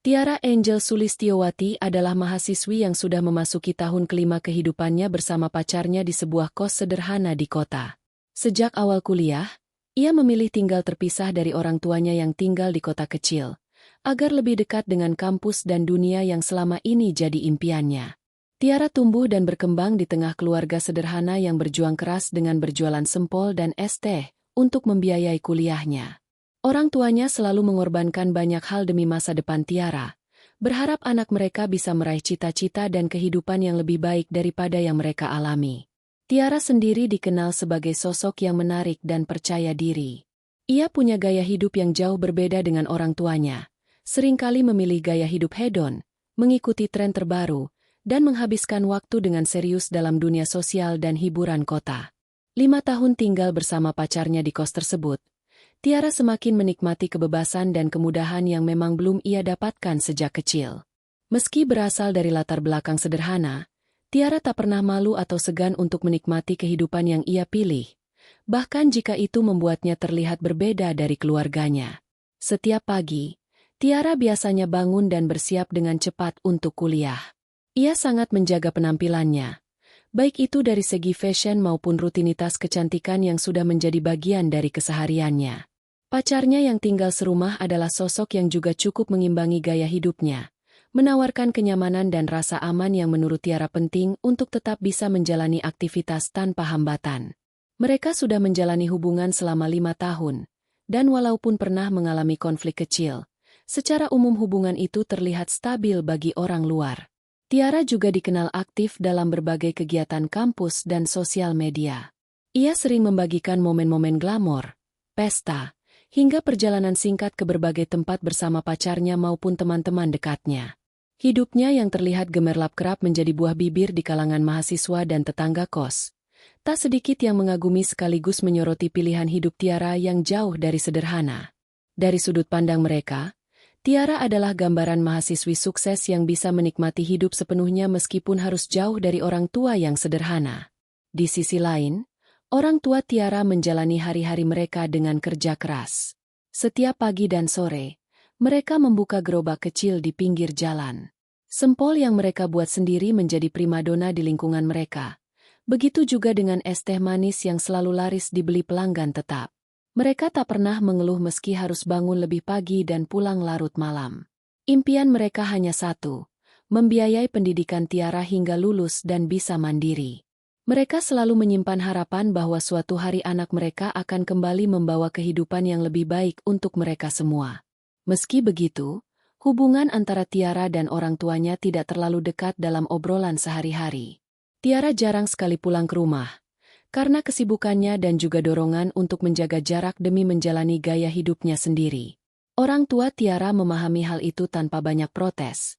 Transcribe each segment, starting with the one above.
Tiara Angel Sulistyowati adalah mahasiswi yang sudah memasuki tahun kelima kehidupannya bersama pacarnya di sebuah kos sederhana di kota. Sejak awal kuliah, ia memilih tinggal terpisah dari orang tuanya yang tinggal di kota kecil, agar lebih dekat dengan kampus dan dunia yang selama ini jadi impiannya. Tiara tumbuh dan berkembang di tengah keluarga sederhana yang berjuang keras dengan berjualan sempol dan es teh untuk membiayai kuliahnya. Orang tuanya selalu mengorbankan banyak hal demi masa depan Tiara, berharap anak mereka bisa meraih cita-cita dan kehidupan yang lebih baik daripada yang mereka alami. Tiara sendiri dikenal sebagai sosok yang menarik dan percaya diri. Ia punya gaya hidup yang jauh berbeda dengan orang tuanya, seringkali memilih gaya hidup hedon, mengikuti tren terbaru, dan menghabiskan waktu dengan serius dalam dunia sosial dan hiburan kota. 5 tahun tinggal bersama pacarnya di kos tersebut, Tiara semakin menikmati kebebasan dan kemudahan yang memang belum ia dapatkan sejak kecil. Meski berasal dari latar belakang sederhana, Tiara tak pernah malu atau segan untuk menikmati kehidupan yang ia pilih, bahkan jika itu membuatnya terlihat berbeda dari keluarganya. Setiap pagi, Tiara biasanya bangun dan bersiap dengan cepat untuk kuliah. Ia sangat menjaga penampilannya, baik itu dari segi fashion maupun rutinitas kecantikan yang sudah menjadi bagian dari kesehariannya. Pacarnya yang tinggal serumah adalah sosok yang juga cukup mengimbangi gaya hidupnya, menawarkan kenyamanan dan rasa aman yang menurut Tiara penting untuk tetap bisa menjalani aktivitas tanpa hambatan. Mereka sudah menjalani hubungan selama 5 tahun, dan walaupun pernah mengalami konflik kecil, secara umum hubungan itu terlihat stabil bagi orang luar. Tiara juga dikenal aktif dalam berbagai kegiatan kampus dan sosial media. Ia sering membagikan momen-momen glamor, pesta, hingga perjalanan singkat ke berbagai tempat bersama pacarnya maupun teman-teman dekatnya. Hidupnya yang terlihat gemerlap kerap menjadi buah bibir di kalangan mahasiswa dan tetangga kos. Tak sedikit yang mengagumi sekaligus menyoroti pilihan hidup Tiara yang jauh dari sederhana. Dari sudut pandang mereka, Tiara adalah gambaran mahasiswi sukses yang bisa menikmati hidup sepenuhnya meskipun harus jauh dari orang tua yang sederhana. Di sisi lain, orang tua Tiara menjalani hari-hari mereka dengan kerja keras. Setiap pagi dan sore, mereka membuka gerobak kecil di pinggir jalan. Sempol yang mereka buat sendiri menjadi primadona di lingkungan mereka. Begitu juga dengan es teh manis yang selalu laris dibeli pelanggan tetap. Mereka tak pernah mengeluh meski harus bangun lebih pagi dan pulang larut malam. Impian mereka hanya satu, membiayai pendidikan Tiara hingga lulus dan bisa mandiri. Mereka selalu menyimpan harapan bahwa suatu hari anak mereka akan kembali membawa kehidupan yang lebih baik untuk mereka semua. Meski begitu, hubungan antara Tiara dan orang tuanya tidak terlalu dekat dalam obrolan sehari-hari. Tiara jarang sekali pulang ke rumah, karena kesibukannya dan juga dorongan untuk menjaga jarak demi menjalani gaya hidupnya sendiri. Orang tua Tiara memahami hal itu tanpa banyak protes.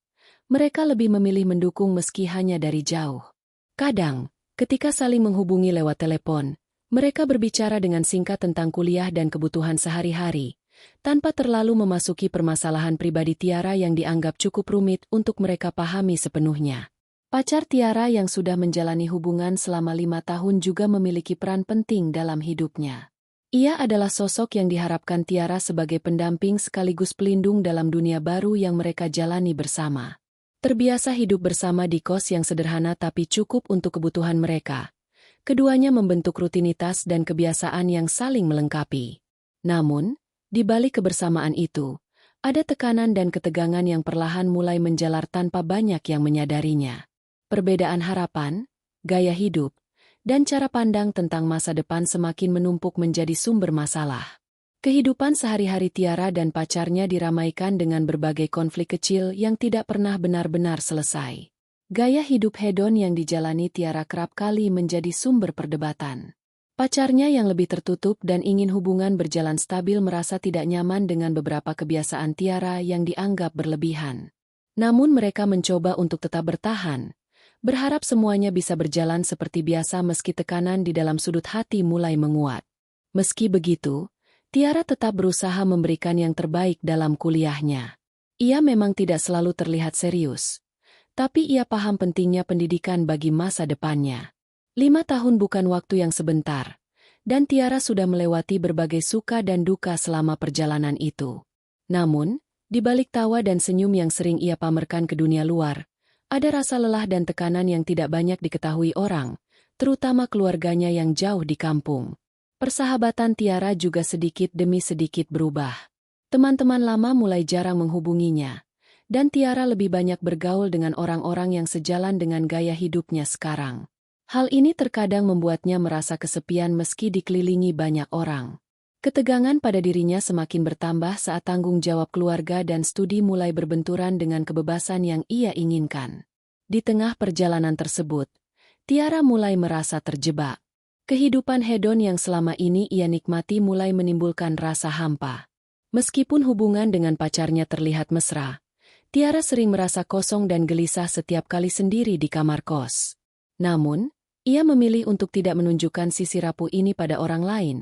Mereka lebih memilih mendukung meski hanya dari jauh. Kadang, ketika saling menghubungi lewat telepon, mereka berbicara dengan singkat tentang kuliah dan kebutuhan sehari-hari, tanpa terlalu memasuki permasalahan pribadi Tiara yang dianggap cukup rumit untuk mereka pahami sepenuhnya. Pacar Tiara yang sudah menjalani hubungan selama 5 tahun juga memiliki peran penting dalam hidupnya. Ia adalah sosok yang diharapkan Tiara sebagai pendamping sekaligus pelindung dalam dunia baru yang mereka jalani bersama. Terbiasa hidup bersama di kos yang sederhana tapi cukup untuk kebutuhan mereka. Keduanya membentuk rutinitas dan kebiasaan yang saling melengkapi. Namun, di balik kebersamaan itu, ada tekanan dan ketegangan yang perlahan mulai menjalar tanpa banyak yang menyadarinya. Perbedaan harapan, gaya hidup, dan cara pandang tentang masa depan semakin menumpuk menjadi sumber masalah. Kehidupan sehari-hari Tiara dan pacarnya diramaikan dengan berbagai konflik kecil yang tidak pernah benar-benar selesai. Gaya hidup hedon yang dijalani Tiara kerap kali menjadi sumber perdebatan. Pacarnya yang lebih tertutup dan ingin hubungan berjalan stabil merasa tidak nyaman dengan beberapa kebiasaan Tiara yang dianggap berlebihan. Namun mereka mencoba untuk tetap bertahan, berharap semuanya bisa berjalan seperti biasa meski tekanan di dalam sudut hati mulai menguat. Meski begitu, Tiara tetap berusaha memberikan yang terbaik dalam kuliahnya. Ia memang tidak selalu terlihat serius, tapi ia paham pentingnya pendidikan bagi masa depannya. 5 tahun bukan waktu yang sebentar, dan Tiara sudah melewati berbagai suka dan duka selama perjalanan itu. Namun, Di balik tawa dan senyum yang sering ia pamerkan ke dunia luar, ada rasa lelah dan tekanan yang tidak banyak diketahui orang, terutama keluarganya yang jauh di kampung. Persahabatan Tiara juga sedikit demi sedikit berubah. Teman-teman lama mulai jarang menghubunginya, dan Tiara lebih banyak bergaul dengan orang-orang yang sejalan dengan gaya hidupnya sekarang. Hal ini terkadang membuatnya merasa kesepian meski dikelilingi banyak orang. Ketegangan pada dirinya semakin bertambah saat tanggung jawab keluarga dan studi mulai berbenturan dengan kebebasan yang ia inginkan. Di tengah perjalanan tersebut, Tiara mulai merasa terjebak. Kehidupan hedon yang selama ini ia nikmati mulai menimbulkan rasa hampa. Meskipun hubungan dengan pacarnya terlihat mesra, Tiara sering merasa kosong dan gelisah setiap kali sendiri di kamar kos. Namun, ia memilih untuk tidak menunjukkan sisi rapuh ini pada orang lain,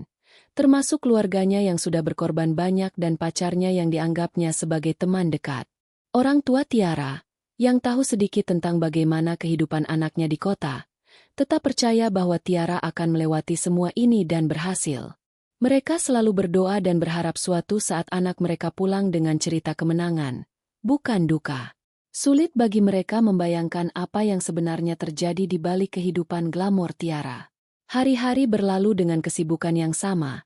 termasuk keluarganya yang sudah berkorban banyak dan pacarnya yang dianggapnya sebagai teman dekat. Orang tua Tiara, yang tahu sedikit tentang bagaimana kehidupan anaknya di kota, tetap percaya bahwa Tiara akan melewati semua ini dan berhasil. Mereka selalu berdoa dan berharap suatu saat anak mereka pulang dengan cerita kemenangan, bukan duka. Sulit bagi mereka membayangkan apa yang sebenarnya terjadi di balik kehidupan glamor Tiara. Hari-hari berlalu dengan kesibukan yang sama,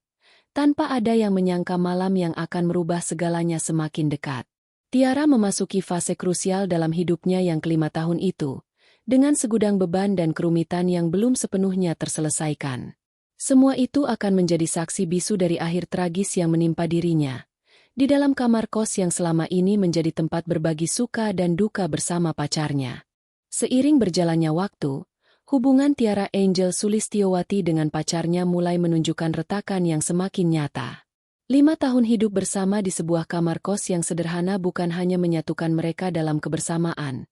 tanpa ada yang menyangka malam yang akan merubah segalanya semakin dekat. Tiara memasuki fase krusial dalam hidupnya yang ke-5 tahun itu, dengan segudang beban dan kerumitan yang belum sepenuhnya terselesaikan. Semua itu akan menjadi saksi bisu dari akhir tragis yang menimpa dirinya, di dalam kamar kos yang selama ini menjadi tempat berbagi suka dan duka bersama pacarnya. Seiring berjalannya waktu, hubungan Tiara Angel Sulistyowati dengan pacarnya mulai menunjukkan retakan yang semakin nyata. 5 tahun hidup bersama di sebuah kamar kos yang sederhana bukan hanya menyatukan mereka dalam kebersamaan,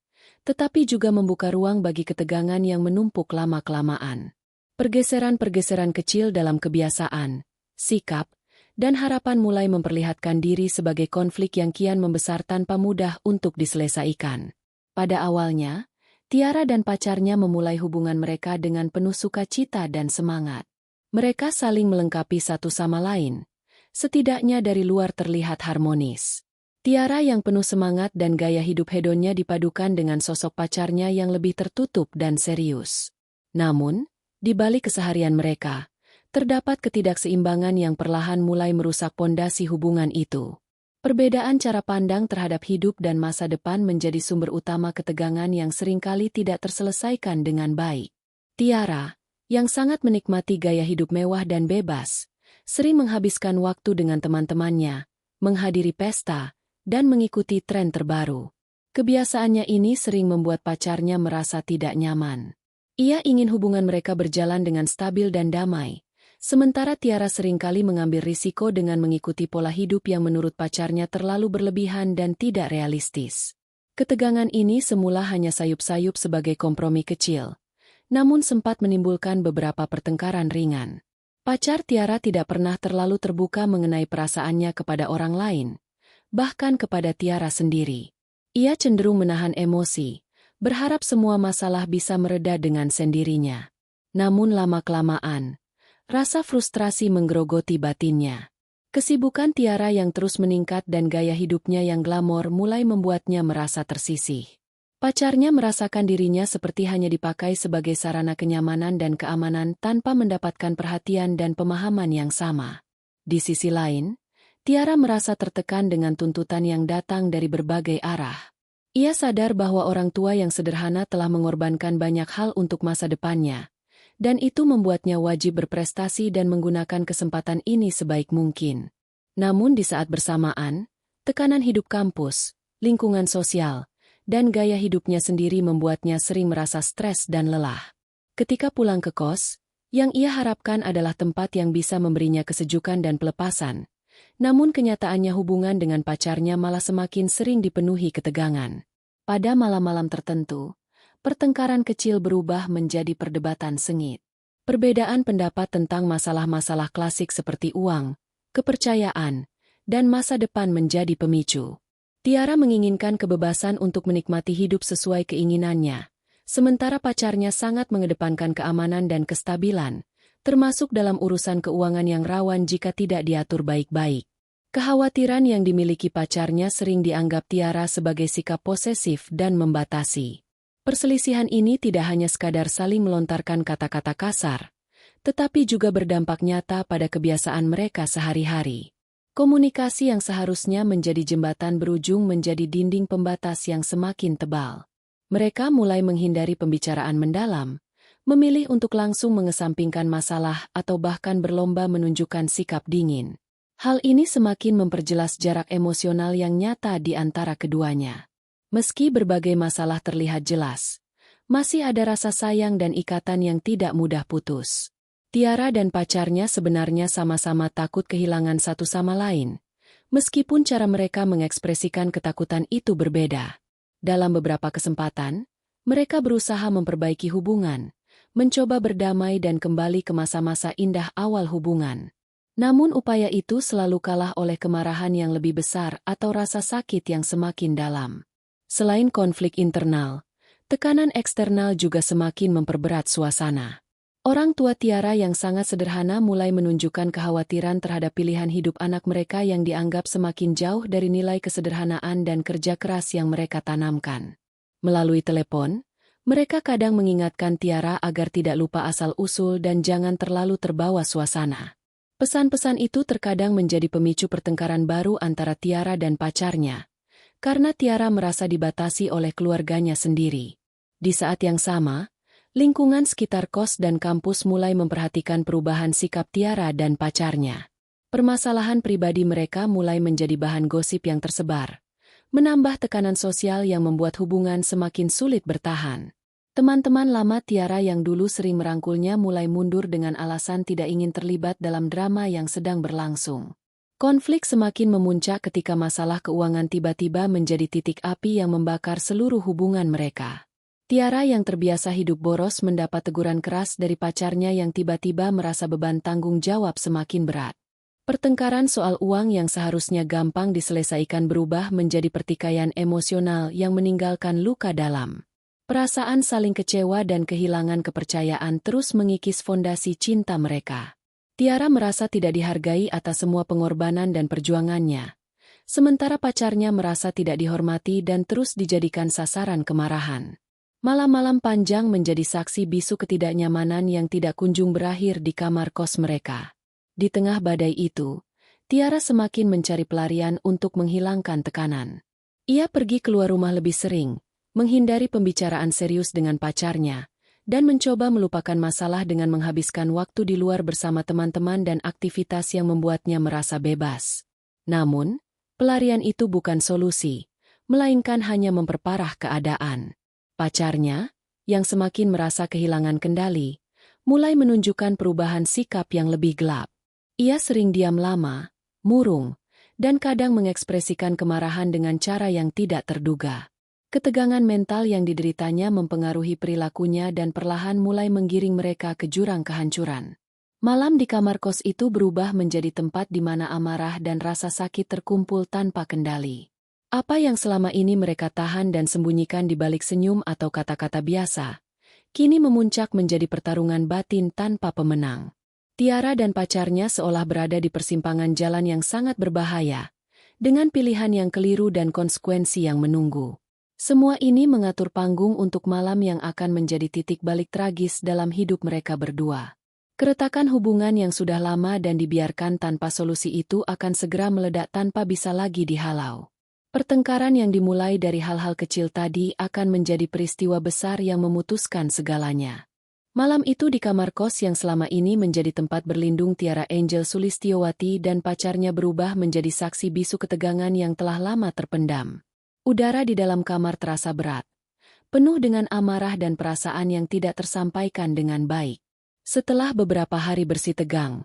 tetapi juga membuka ruang bagi ketegangan yang menumpuk lama-kelamaan. Pergeseran-pergeseran kecil dalam kebiasaan, sikap, dan harapan mulai memperlihatkan diri sebagai konflik yang kian membesar tanpa mudah untuk diselesaikan. Pada awalnya, Tiara dan pacarnya memulai hubungan mereka dengan penuh sukacita dan semangat. Mereka saling melengkapi satu sama lain, setidaknya dari luar terlihat harmonis. Tiara yang penuh semangat dan gaya hidup hedonnya dipadukan dengan sosok pacarnya yang lebih tertutup dan serius. Namun, di balik keseharian mereka, terdapat ketidakseimbangan yang perlahan mulai merusak pondasi hubungan itu. Perbedaan cara pandang terhadap hidup dan masa depan menjadi sumber utama ketegangan yang seringkali tidak terselesaikan dengan baik. Tiara, yang sangat menikmati gaya hidup mewah dan bebas, sering menghabiskan waktu dengan teman-temannya, menghadiri pesta, dan mengikuti tren terbaru. Kebiasaannya ini sering membuat pacarnya merasa tidak nyaman. Ia ingin hubungan mereka berjalan dengan stabil dan damai, sementara Tiara seringkali mengambil risiko dengan mengikuti pola hidup yang menurut pacarnya terlalu berlebihan dan tidak realistis. Ketegangan ini semula hanya sayup-sayup sebagai kompromi kecil, namun sempat menimbulkan beberapa pertengkaran ringan. Pacar Tiara tidak pernah terlalu terbuka mengenai perasaannya kepada orang lain, bahkan kepada Tiara sendiri. Ia cenderung menahan emosi, berharap semua masalah bisa mereda dengan sendirinya. Namun lama-kelamaan, rasa frustrasi menggerogoti batinnya. Kesibukan Tiara yang terus meningkat dan gaya hidupnya yang glamor mulai membuatnya merasa tersisih. Pacarnya merasakan dirinya seperti hanya dipakai sebagai sarana kenyamanan dan keamanan tanpa mendapatkan perhatian dan pemahaman yang sama. Di sisi lain, Tiara merasa tertekan dengan tuntutan yang datang dari berbagai arah. Ia sadar bahwa orang tua yang sederhana telah mengorbankan banyak hal untuk masa depannya, dan itu membuatnya wajib berprestasi dan menggunakan kesempatan ini sebaik mungkin. Namun di saat bersamaan, tekanan hidup kampus, lingkungan sosial, dan gaya hidupnya sendiri membuatnya sering merasa stres dan lelah. Ketika pulang ke kos, yang ia harapkan adalah tempat yang bisa memberinya kesejukan dan pelepasan. Namun kenyataannya hubungan dengan pacarnya malah semakin sering dipenuhi ketegangan. Pada malam-malam tertentu, pertengkaran kecil berubah menjadi perdebatan sengit. Perbedaan pendapat tentang masalah-masalah klasik seperti uang, kepercayaan, dan masa depan menjadi pemicu. Tiara menginginkan kebebasan untuk menikmati hidup sesuai keinginannya, sementara pacarnya sangat mengedepankan keamanan dan kestabilan, termasuk dalam urusan keuangan yang rawan jika tidak diatur baik-baik. Kekhawatiran yang dimiliki pacarnya sering dianggap Tiara sebagai sikap posesif dan membatasi. Perselisihan ini tidak hanya sekadar saling melontarkan kata-kata kasar, tetapi juga berdampak nyata pada kebiasaan mereka sehari-hari. Komunikasi yang seharusnya menjadi jembatan berujung menjadi dinding pembatas yang semakin tebal. Mereka mulai menghindari pembicaraan mendalam, memilih untuk langsung mengesampingkan masalah atau bahkan berlomba menunjukkan sikap dingin. Hal ini semakin memperjelas jarak emosional yang nyata di antara keduanya. Meski berbagai masalah terlihat jelas, masih ada rasa sayang dan ikatan yang tidak mudah putus. Tiara dan pacarnya sebenarnya sama-sama takut kehilangan satu sama lain, meskipun cara mereka mengekspresikan ketakutan itu berbeda. Dalam beberapa kesempatan, mereka berusaha memperbaiki hubungan, mencoba berdamai dan kembali ke masa-masa indah awal hubungan. Namun upaya itu selalu kalah oleh kemarahan yang lebih besar atau rasa sakit yang semakin dalam. Selain konflik internal, tekanan eksternal juga semakin memperberat suasana. Orang tua Tiara yang sangat sederhana mulai menunjukkan kekhawatiran terhadap pilihan hidup anak mereka yang dianggap semakin jauh dari nilai kesederhanaan dan kerja keras yang mereka tanamkan. Melalui telepon, mereka kadang mengingatkan Tiara agar tidak lupa asal-usul dan jangan terlalu terbawa suasana. Pesan-pesan itu terkadang menjadi pemicu pertengkaran baru antara Tiara dan pacarnya, karena Tiara merasa dibatasi oleh keluarganya sendiri. Di saat yang sama, lingkungan sekitar kos dan kampus mulai memperhatikan perubahan sikap Tiara dan pacarnya. Permasalahan pribadi mereka mulai menjadi bahan gosip yang tersebar, menambah tekanan sosial yang membuat hubungan semakin sulit bertahan. Teman-teman lama Tiara yang dulu sering merangkulnya mulai mundur dengan alasan tidak ingin terlibat dalam drama yang sedang berlangsung. Konflik semakin memuncak ketika masalah keuangan tiba-tiba menjadi titik api yang membakar seluruh hubungan mereka. Tiara yang terbiasa hidup boros mendapat teguran keras dari pacarnya yang tiba-tiba merasa beban tanggung jawab semakin berat. Pertengkaran soal uang yang seharusnya gampang diselesaikan berubah menjadi pertikaian emosional yang meninggalkan luka dalam. Perasaan saling kecewa dan kehilangan kepercayaan terus mengikis fondasi cinta mereka. Tiara merasa tidak dihargai atas semua pengorbanan dan perjuangannya, sementara pacarnya merasa tidak dihormati dan terus dijadikan sasaran kemarahan. Malam-malam panjang menjadi saksi bisu ketidaknyamanan yang tidak kunjung berakhir di kamar kos mereka. Di tengah badai itu, Tiara semakin mencari pelarian untuk menghilangkan tekanan. Ia pergi keluar rumah lebih sering, menghindari pembicaraan serius dengan pacarnya, dan mencoba melupakan masalah dengan menghabiskan waktu di luar bersama teman-teman dan aktivitas yang membuatnya merasa bebas. Namun, pelarian itu bukan solusi, melainkan hanya memperparah keadaan. Pacarnya, yang semakin merasa kehilangan kendali, mulai menunjukkan perubahan sikap yang lebih gelap. Ia sering diam lama, murung, dan kadang mengekspresikan kemarahan dengan cara yang tidak terduga. Ketegangan mental yang dideritanya mempengaruhi perilakunya dan perlahan mulai menggiring mereka ke jurang kehancuran. Malam di kamar kos itu berubah menjadi tempat di mana amarah dan rasa sakit terkumpul tanpa kendali. Apa yang selama ini mereka tahan dan sembunyikan di balik senyum atau kata-kata biasa, kini memuncak menjadi pertarungan batin tanpa pemenang. Tiara dan pacarnya seolah berada di persimpangan jalan yang sangat berbahaya, dengan pilihan yang keliru dan konsekuensi yang menunggu. Semua ini mengatur panggung untuk malam yang akan menjadi titik balik tragis dalam hidup mereka berdua. Keretakan hubungan yang sudah lama dan dibiarkan tanpa solusi itu akan segera meledak tanpa bisa lagi dihalau. Pertengkaran yang dimulai dari hal-hal kecil tadi akan menjadi peristiwa besar yang memutuskan segalanya. Malam itu di kamar kos yang selama ini menjadi tempat berlindung Tiara Angel Sulistyowati dan pacarnya berubah menjadi saksi bisu ketegangan yang telah lama terpendam. Udara di dalam kamar terasa berat, penuh dengan amarah dan perasaan yang tidak tersampaikan dengan baik. Setelah beberapa hari bersih tegang,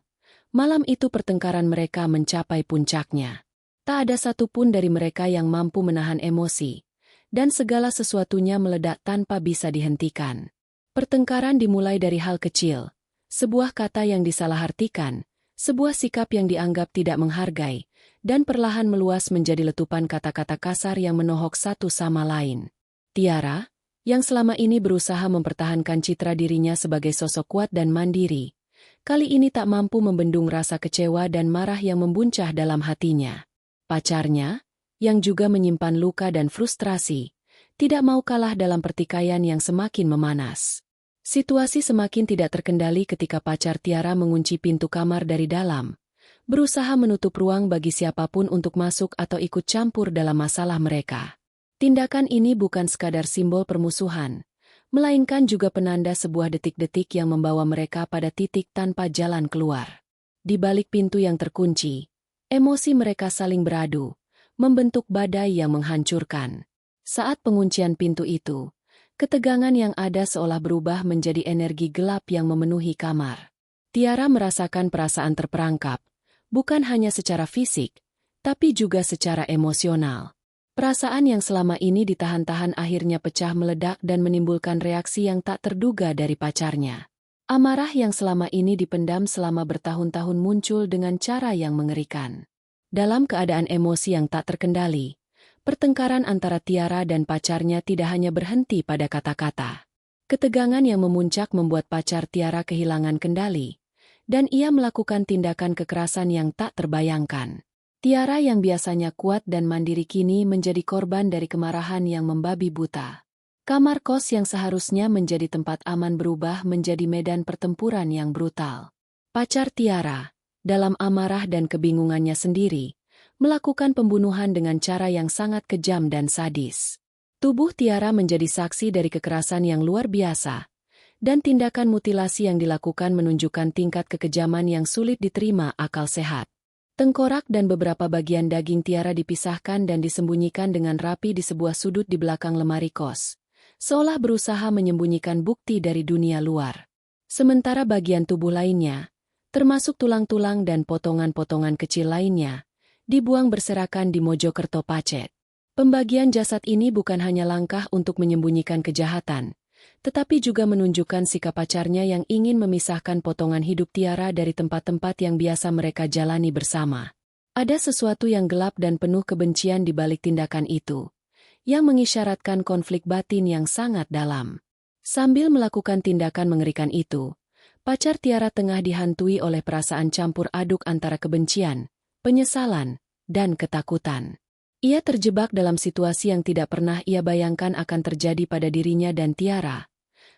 malam itu pertengkaran mereka mencapai puncaknya. Tak ada satupun dari mereka yang mampu menahan emosi, dan segala sesuatunya meledak tanpa bisa dihentikan. Pertengkaran dimulai dari hal kecil, sebuah kata yang disalahartikan, sebuah sikap yang dianggap tidak menghargai, dan perlahan meluas menjadi letupan kata-kata kasar yang menohok satu sama lain. Tiara, yang selama ini berusaha mempertahankan citra dirinya sebagai sosok kuat dan mandiri, kali ini tak mampu membendung rasa kecewa dan marah yang membuncah dalam hatinya. Pacarnya, yang juga menyimpan luka dan frustrasi, tidak mau kalah dalam pertikaian yang semakin memanas. Situasi semakin tidak terkendali ketika pacar Tiara mengunci pintu kamar dari dalam, berusaha menutup ruang bagi siapapun untuk masuk atau ikut campur dalam masalah mereka. Tindakan ini bukan sekadar simbol permusuhan, melainkan juga penanda sebuah detik-detik yang membawa mereka pada titik tanpa jalan keluar. Di balik pintu yang terkunci, emosi mereka saling beradu, membentuk badai yang menghancurkan. Saat penguncian pintu itu, ketegangan yang ada seolah berubah menjadi energi gelap yang memenuhi kamar. Tiara merasakan perasaan terperangkap, bukan hanya secara fisik, tapi juga secara emosional. Perasaan yang selama ini ditahan-tahan akhirnya pecah meledak dan menimbulkan reaksi yang tak terduga dari pacarnya. Amarah yang selama ini dipendam selama bertahun-tahun muncul dengan cara yang mengerikan. Dalam keadaan emosi yang tak terkendali, pertengkaran antara Tiara dan pacarnya tidak hanya berhenti pada kata-kata. Ketegangan yang memuncak membuat pacar Tiara kehilangan kendali, dan ia melakukan tindakan kekerasan yang tak terbayangkan. Tiara yang biasanya kuat dan mandiri kini menjadi korban dari kemarahan yang membabi buta. Kamar kos yang seharusnya menjadi tempat aman berubah menjadi medan pertempuran yang brutal. Pacar Tiara, dalam amarah dan kebingungannya sendiri, melakukan pembunuhan dengan cara yang sangat kejam dan sadis. Tubuh Tiara menjadi saksi dari kekerasan yang luar biasa, dan tindakan mutilasi yang dilakukan menunjukkan tingkat kekejaman yang sulit diterima akal sehat. Tengkorak dan beberapa bagian daging Tiara dipisahkan dan disembunyikan dengan rapi di sebuah sudut di belakang lemari kos, seolah berusaha menyembunyikan bukti dari dunia luar. Sementara bagian tubuh lainnya, termasuk tulang-tulang dan potongan-potongan kecil lainnya, dibuang berserakan di Mojokerto Pacet. Pembagian jasad ini bukan hanya langkah untuk menyembunyikan kejahatan, tetapi juga menunjukkan sikap pacarnya yang ingin memisahkan potongan hidup Tiara dari tempat-tempat yang biasa mereka jalani bersama. Ada sesuatu yang gelap dan penuh kebencian di balik tindakan itu, yang mengisyaratkan konflik batin yang sangat dalam. Sambil melakukan tindakan mengerikan itu, pacar Tiara tengah dihantui oleh perasaan campur aduk antara kebencian, penyesalan, dan ketakutan. Ia terjebak dalam situasi yang tidak pernah ia bayangkan akan terjadi pada dirinya dan Tiara,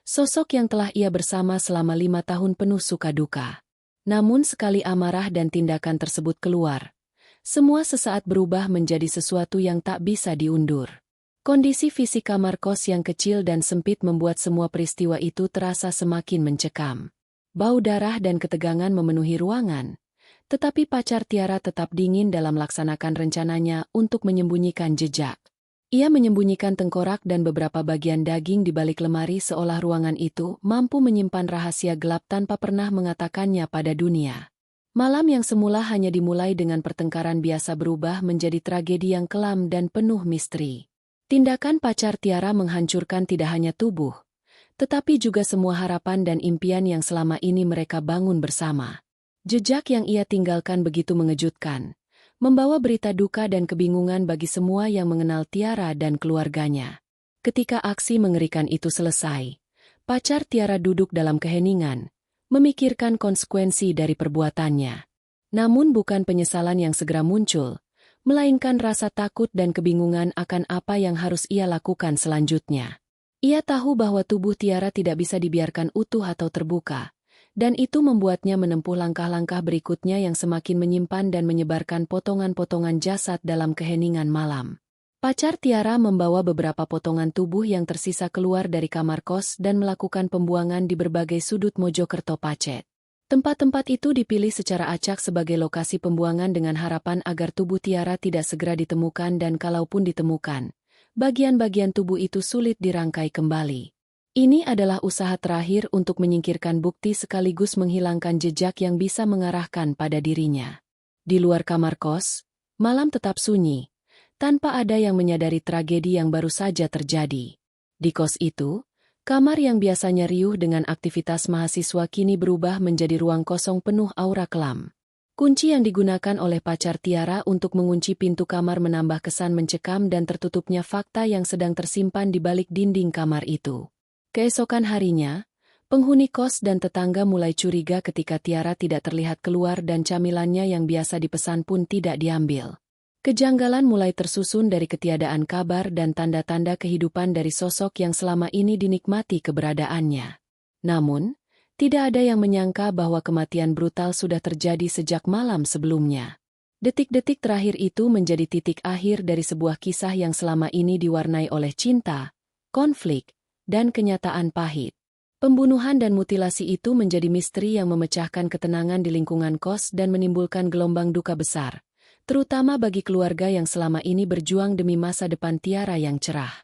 sosok yang telah ia bersama selama 5 tahun penuh suka duka. Namun sekali amarah dan tindakan tersebut keluar, semua sesaat berubah menjadi sesuatu yang tak bisa diundur. Kondisi fisik kamar kos yang kecil dan sempit membuat semua peristiwa itu terasa semakin mencekam. Bau darah dan ketegangan memenuhi ruangan. Tetapi pacar Tiara tetap dingin dalam melaksanakan rencananya untuk menyembunyikan jejak. Ia menyembunyikan tengkorak dan beberapa bagian daging di balik lemari seolah ruangan itu mampu menyimpan rahasia gelap tanpa pernah mengatakannya pada dunia. Malam yang semula hanya dimulai dengan pertengkaran biasa berubah menjadi tragedi yang kelam dan penuh misteri. Tindakan pacar Tiara menghancurkan tidak hanya tubuh, tetapi juga semua harapan dan impian yang selama ini mereka bangun bersama. Jejak yang ia tinggalkan begitu mengejutkan, membawa berita duka dan kebingungan bagi semua yang mengenal Tiara dan keluarganya. Ketika aksi mengerikan itu selesai, pacar Tiara duduk dalam keheningan, memikirkan konsekuensi dari perbuatannya. Namun bukan penyesalan yang segera muncul, melainkan rasa takut dan kebingungan akan apa yang harus ia lakukan selanjutnya. Ia tahu bahwa tubuh Tiara tidak bisa dibiarkan utuh atau terbuka, dan itu membuatnya menempuh langkah-langkah berikutnya yang semakin menyimpan dan menyebarkan potongan-potongan jasad dalam keheningan malam. Pacar Tiara membawa beberapa potongan tubuh yang tersisa keluar dari kamar kos dan melakukan pembuangan di berbagai sudut Mojokerto Pacet. Tempat-tempat itu dipilih secara acak sebagai lokasi pembuangan dengan harapan agar tubuh Tiara tidak segera ditemukan dan kalaupun ditemukan, bagian-bagian tubuh itu sulit dirangkai kembali. Ini adalah usaha terakhir untuk menyingkirkan bukti sekaligus menghilangkan jejak yang bisa mengarahkan pada dirinya. Di luar kamar kos, malam tetap sunyi, tanpa ada yang menyadari tragedi yang baru saja terjadi. Di kos itu, kamar yang biasanya riuh dengan aktivitas mahasiswa kini berubah menjadi ruang kosong penuh aura kelam. Kunci yang digunakan oleh pacar Tiara untuk mengunci pintu kamar menambah kesan mencekam dan tertutupnya fakta yang sedang tersimpan di balik dinding kamar itu. Keesokan harinya, Penghuni kos dan tetangga mulai curiga ketika Tiara tidak terlihat keluar dan camilannya yang biasa dipesan pun tidak diambil. Kejanggalan mulai tersusun dari ketiadaan kabar dan tanda-tanda kehidupan dari sosok yang selama ini dinikmati keberadaannya. Namun, tidak ada yang menyangka bahwa kematian brutal sudah terjadi sejak malam sebelumnya. Detik-detik terakhir itu menjadi titik akhir dari sebuah kisah yang selama ini diwarnai oleh cinta, konflik, dan kenyataan pahit. Pembunuhan dan mutilasi itu menjadi misteri yang memecahkan ketenangan di lingkungan kos dan menimbulkan gelombang duka besar, terutama bagi keluarga yang selama ini berjuang demi masa depan Tiara yang cerah.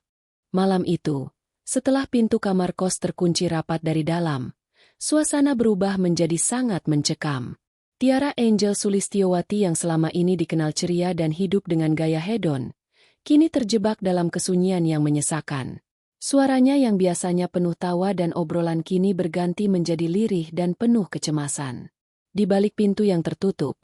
Malam itu, setelah pintu kamar kos terkunci rapat dari dalam, suasana berubah menjadi sangat mencekam. Tiara Angel Sulistyowati yang selama ini dikenal ceria dan hidup dengan gaya hedon, kini terjebak dalam kesunyian yang menyesakan. Suaranya yang biasanya penuh tawa dan obrolan kini berganti menjadi lirih dan penuh kecemasan. Di balik pintu yang tertutup,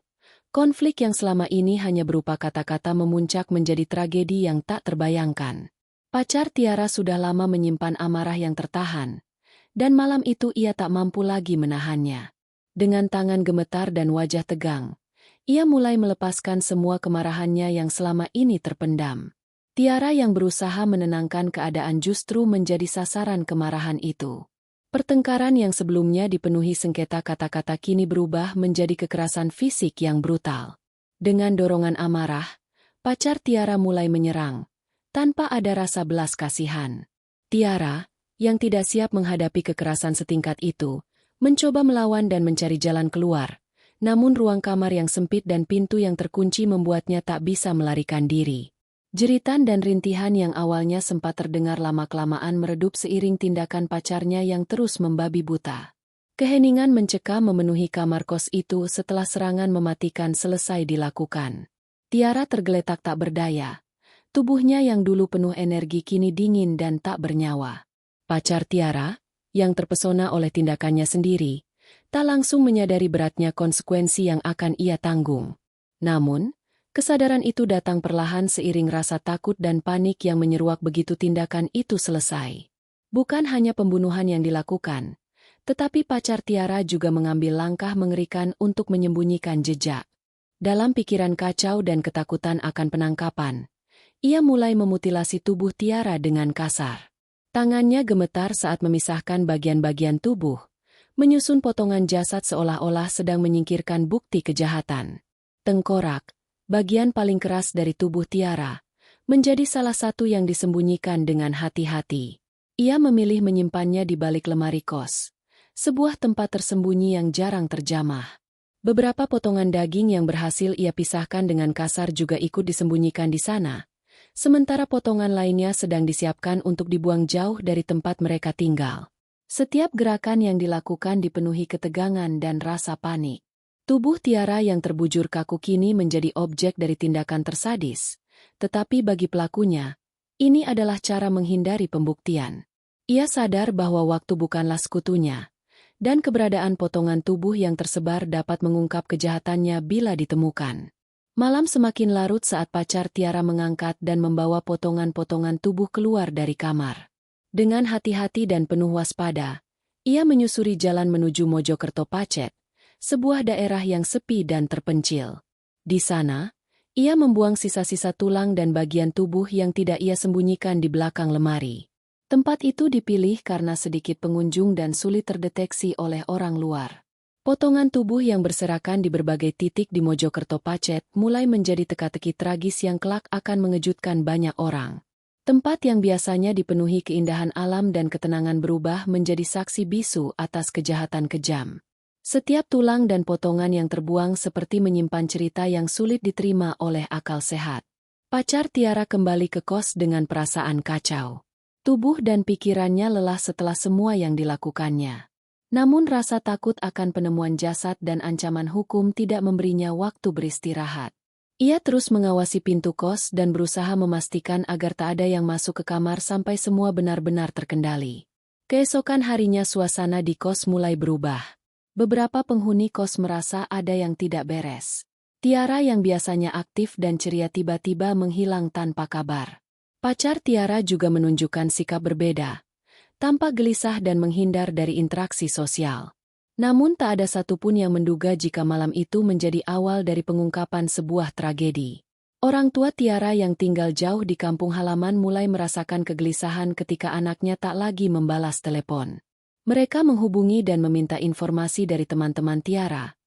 konflik yang selama ini hanya berupa kata-kata memuncak menjadi tragedi yang tak terbayangkan. Pacar Tiara sudah lama menyimpan amarah yang tertahan, dan malam itu ia tak mampu lagi menahannya. Dengan tangan gemetar dan wajah tegang, ia mulai melepaskan semua kemarahannya yang selama ini terpendam. Tiara yang berusaha menenangkan keadaan justru menjadi sasaran kemarahan itu. Pertengkaran yang sebelumnya dipenuhi sengketa kata-kata kini berubah menjadi kekerasan fisik yang brutal. Dengan dorongan amarah, pacar Tiara mulai menyerang, tanpa ada rasa belas kasihan. Tiara, yang tidak siap menghadapi kekerasan setingkat itu, mencoba melawan dan mencari jalan keluar, namun ruang kamar yang sempit dan pintu yang terkunci membuatnya tak bisa melarikan diri. Jeritan dan rintihan yang awalnya sempat terdengar lama-kelamaan meredup seiring tindakan pacarnya yang terus membabi buta. Keheningan mencekam memenuhi kamar kos itu setelah serangan mematikan selesai dilakukan. Tiara tergeletak tak berdaya. Tubuhnya yang dulu penuh energi kini dingin dan tak bernyawa. Pacar Tiara, yang terpesona oleh tindakannya sendiri, tak langsung menyadari beratnya konsekuensi yang akan ia tanggung. Namun, kesadaran itu datang perlahan seiring rasa takut dan panik yang menyeruak begitu tindakan itu selesai. Bukan hanya pembunuhan yang dilakukan, tetapi pacar Tiara juga mengambil langkah mengerikan untuk menyembunyikan jejak. Dalam pikiran kacau dan ketakutan akan penangkapan, ia mulai memutilasi tubuh Tiara dengan kasar. Tangannya gemetar saat memisahkan bagian-bagian tubuh, menyusun potongan jasad seolah-olah sedang menyingkirkan bukti kejahatan. Tengkorak, bagian paling keras dari tubuh Tiara, menjadi salah satu yang disembunyikan dengan hati-hati. Ia memilih menyimpannya di balik lemari kos, sebuah tempat tersembunyi yang jarang terjamah. Beberapa potongan daging yang berhasil ia pisahkan dengan kasar juga ikut disembunyikan di sana, sementara potongan lainnya sedang disiapkan untuk dibuang jauh dari tempat mereka tinggal. Setiap gerakan yang dilakukan dipenuhi ketegangan dan rasa panik. Tubuh Tiara yang terbujur kaku kini menjadi objek dari tindakan tersadis, tetapi bagi pelakunya, ini adalah cara menghindari pembuktian. Ia sadar bahwa waktu bukanlah sekutunya, dan keberadaan potongan tubuh yang tersebar dapat mengungkap kejahatannya bila ditemukan. Malam semakin larut saat pacar Tiara mengangkat dan membawa potongan-potongan tubuh keluar dari kamar. Dengan hati-hati dan penuh waspada, ia menyusuri jalan menuju Mojokerto Pacet, sebuah daerah yang sepi dan terpencil. Di sana, ia membuang sisa-sisa tulang dan bagian tubuh yang tidak ia sembunyikan di belakang lemari. Tempat itu dipilih karena sedikit pengunjung dan sulit terdeteksi oleh orang luar. Potongan tubuh yang berserakan di berbagai titik di Mojokerto Pacet mulai menjadi teka-teki tragis yang kelak akan mengejutkan banyak orang. Tempat yang biasanya dipenuhi keindahan alam dan ketenangan berubah menjadi saksi bisu atas kejahatan kejam. Setiap tulang dan potongan yang terbuang seperti menyimpan cerita yang sulit diterima oleh akal sehat. Pacar Tiara kembali ke kos dengan perasaan kacau. Tubuh dan pikirannya lelah setelah semua yang dilakukannya. Namun rasa takut akan penemuan jasad dan ancaman hukum tidak memberinya waktu beristirahat. Ia terus mengawasi pintu kos dan berusaha memastikan agar tak ada yang masuk ke kamar sampai semua benar-benar terkendali. Keesokan harinya suasana di kos mulai berubah. Beberapa penghuni kos merasa ada yang tidak beres. Tiara yang biasanya aktif dan ceria tiba-tiba menghilang tanpa kabar. Pacar Tiara juga menunjukkan sikap berbeda. tampak gelisah dan menghindar dari interaksi sosial. Namun tak ada satupun yang menduga jika malam itu menjadi awal dari pengungkapan sebuah tragedi. Orang tua Tiara yang tinggal jauh di kampung halaman mulai merasakan kegelisahan ketika anaknya tak lagi membalas telepon. Mereka menghubungi dan meminta informasi dari teman-teman Tiara,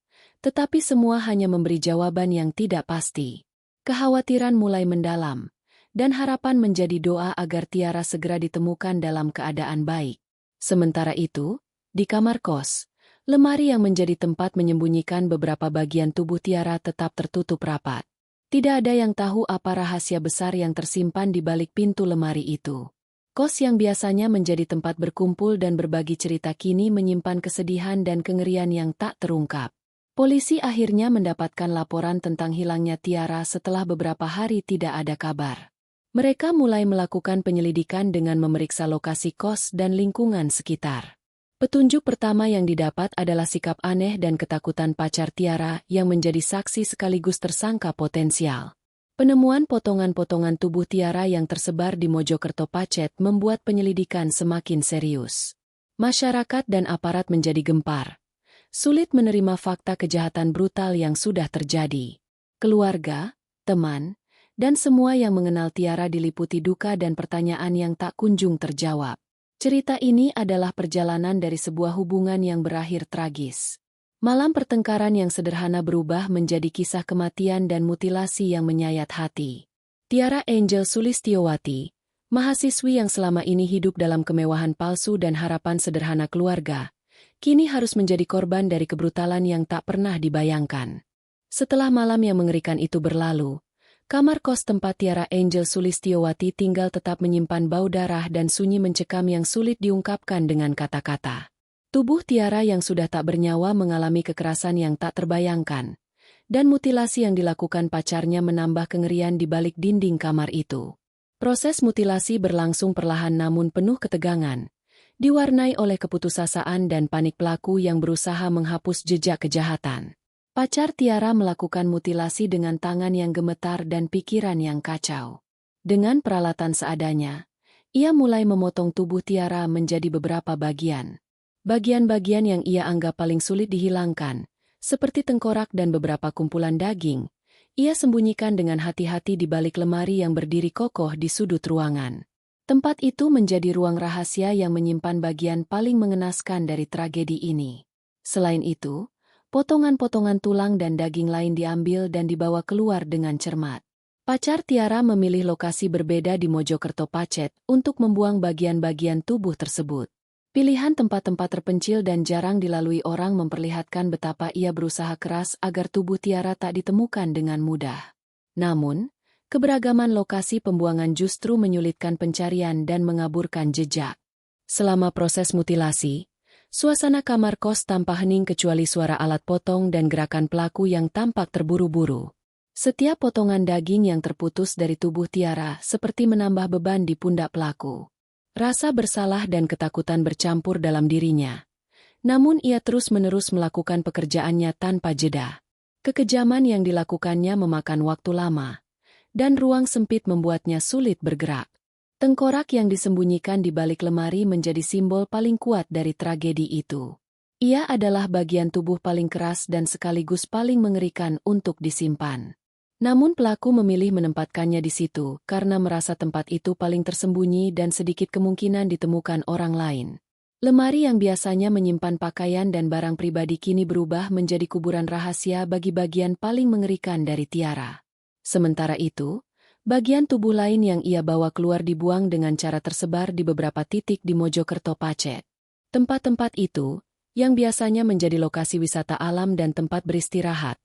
tetapi semua hanya memberi jawaban yang tidak pasti. Kekhawatiran mulai mendalam, dan harapan menjadi doa agar Tiara segera ditemukan dalam keadaan baik. Sementara itu, di kamar kos, lemari yang menjadi tempat menyembunyikan beberapa bagian tubuh Tiara tetap tertutup rapat. Tidak ada yang tahu apa rahasia besar yang tersimpan di balik pintu lemari itu. Kos yang biasanya menjadi tempat berkumpul dan berbagi cerita kini menyimpan kesedihan dan kengerian yang tak terungkap. Polisi akhirnya mendapatkan laporan tentang hilangnya Tiara setelah beberapa hari tidak ada kabar. Mereka mulai melakukan penyelidikan dengan memeriksa lokasi kos dan lingkungan sekitar. Petunjuk pertama yang didapat adalah sikap aneh dan ketakutan pacar Tiara yang menjadi saksi sekaligus tersangka potensial. Penemuan potongan-potongan tubuh Tiara yang tersebar di Mojokerto Pacet membuat penyelidikan semakin serius. Masyarakat dan aparat menjadi gempar. Sulit menerima fakta kejahatan brutal yang sudah terjadi. Keluarga, teman, dan semua yang mengenal Tiara diliputi duka dan pertanyaan yang tak kunjung terjawab. Cerita ini adalah perjalanan dari sebuah hubungan yang berakhir tragis. Malam pertengkaran yang sederhana berubah menjadi kisah kematian dan mutilasi yang menyayat hati. Tiara Angel Sulistiowati, mahasiswi yang selama ini hidup dalam kemewahan palsu dan harapan sederhana keluarga, kini harus menjadi korban dari kebrutalan yang tak pernah dibayangkan. Setelah malam yang mengerikan itu berlalu, kamar kos tempat Tiara Angel Sulistiowati tinggal tetap menyimpan bau darah dan sunyi mencekam yang sulit diungkapkan dengan kata-kata. Tubuh Tiara yang sudah tak bernyawa mengalami kekerasan yang tak terbayangkan, dan mutilasi yang dilakukan pacarnya menambah kengerian di balik dinding kamar itu. Proses mutilasi berlangsung perlahan namun penuh ketegangan, diwarnai oleh keputusasaan dan panik pelaku yang berusaha menghapus jejak kejahatan. Pacar Tiara melakukan mutilasi dengan tangan yang gemetar dan pikiran yang kacau. Dengan peralatan seadanya, ia mulai memotong tubuh Tiara menjadi beberapa bagian. Bagian-bagian yang ia anggap paling sulit dihilangkan, seperti tengkorak dan beberapa kumpulan daging, ia sembunyikan dengan hati-hati di balik lemari yang berdiri kokoh di sudut ruangan. Tempat itu menjadi ruang rahasia yang menyimpan bagian paling mengenaskan dari tragedi ini. Selain itu, potongan-potongan tulang dan daging lain diambil dan dibawa keluar dengan cermat. Pacar Tiara memilih lokasi berbeda di Mojokerto Pacet untuk membuang bagian-bagian tubuh tersebut. Pilihan tempat-tempat terpencil dan jarang dilalui orang memperlihatkan betapa ia berusaha keras agar tubuh Tiara tak ditemukan dengan mudah. Namun, keberagaman lokasi pembuangan justru menyulitkan pencarian dan mengaburkan jejak. Selama proses mutilasi, suasana kamar kos tampak hening kecuali suara alat potong dan gerakan pelaku yang tampak terburu-buru. Setiap potongan daging yang terputus dari tubuh Tiara seperti menambah beban di pundak pelaku. Rasa bersalah dan ketakutan bercampur dalam dirinya. Namun ia terus-menerus melakukan pekerjaannya tanpa jeda. Kekejaman yang dilakukannya memakan waktu lama, dan ruang sempit membuatnya sulit bergerak. Tengkorak yang disembunyikan di balik lemari menjadi simbol paling kuat dari tragedi itu. Ia adalah bagian tubuh paling keras dan sekaligus paling mengerikan untuk disimpan. Namun pelaku memilih menempatkannya di situ karena merasa tempat itu paling tersembunyi dan sedikit kemungkinan ditemukan orang lain. Lemari yang biasanya menyimpan pakaian dan barang pribadi kini berubah menjadi kuburan rahasia bagi bagian paling mengerikan dari Tiara. Sementara itu, bagian tubuh lain yang ia bawa keluar dibuang dengan cara tersebar di beberapa titik di Mojokerto Pacet. Tempat-tempat itu, yang biasanya menjadi lokasi wisata alam dan tempat beristirahat,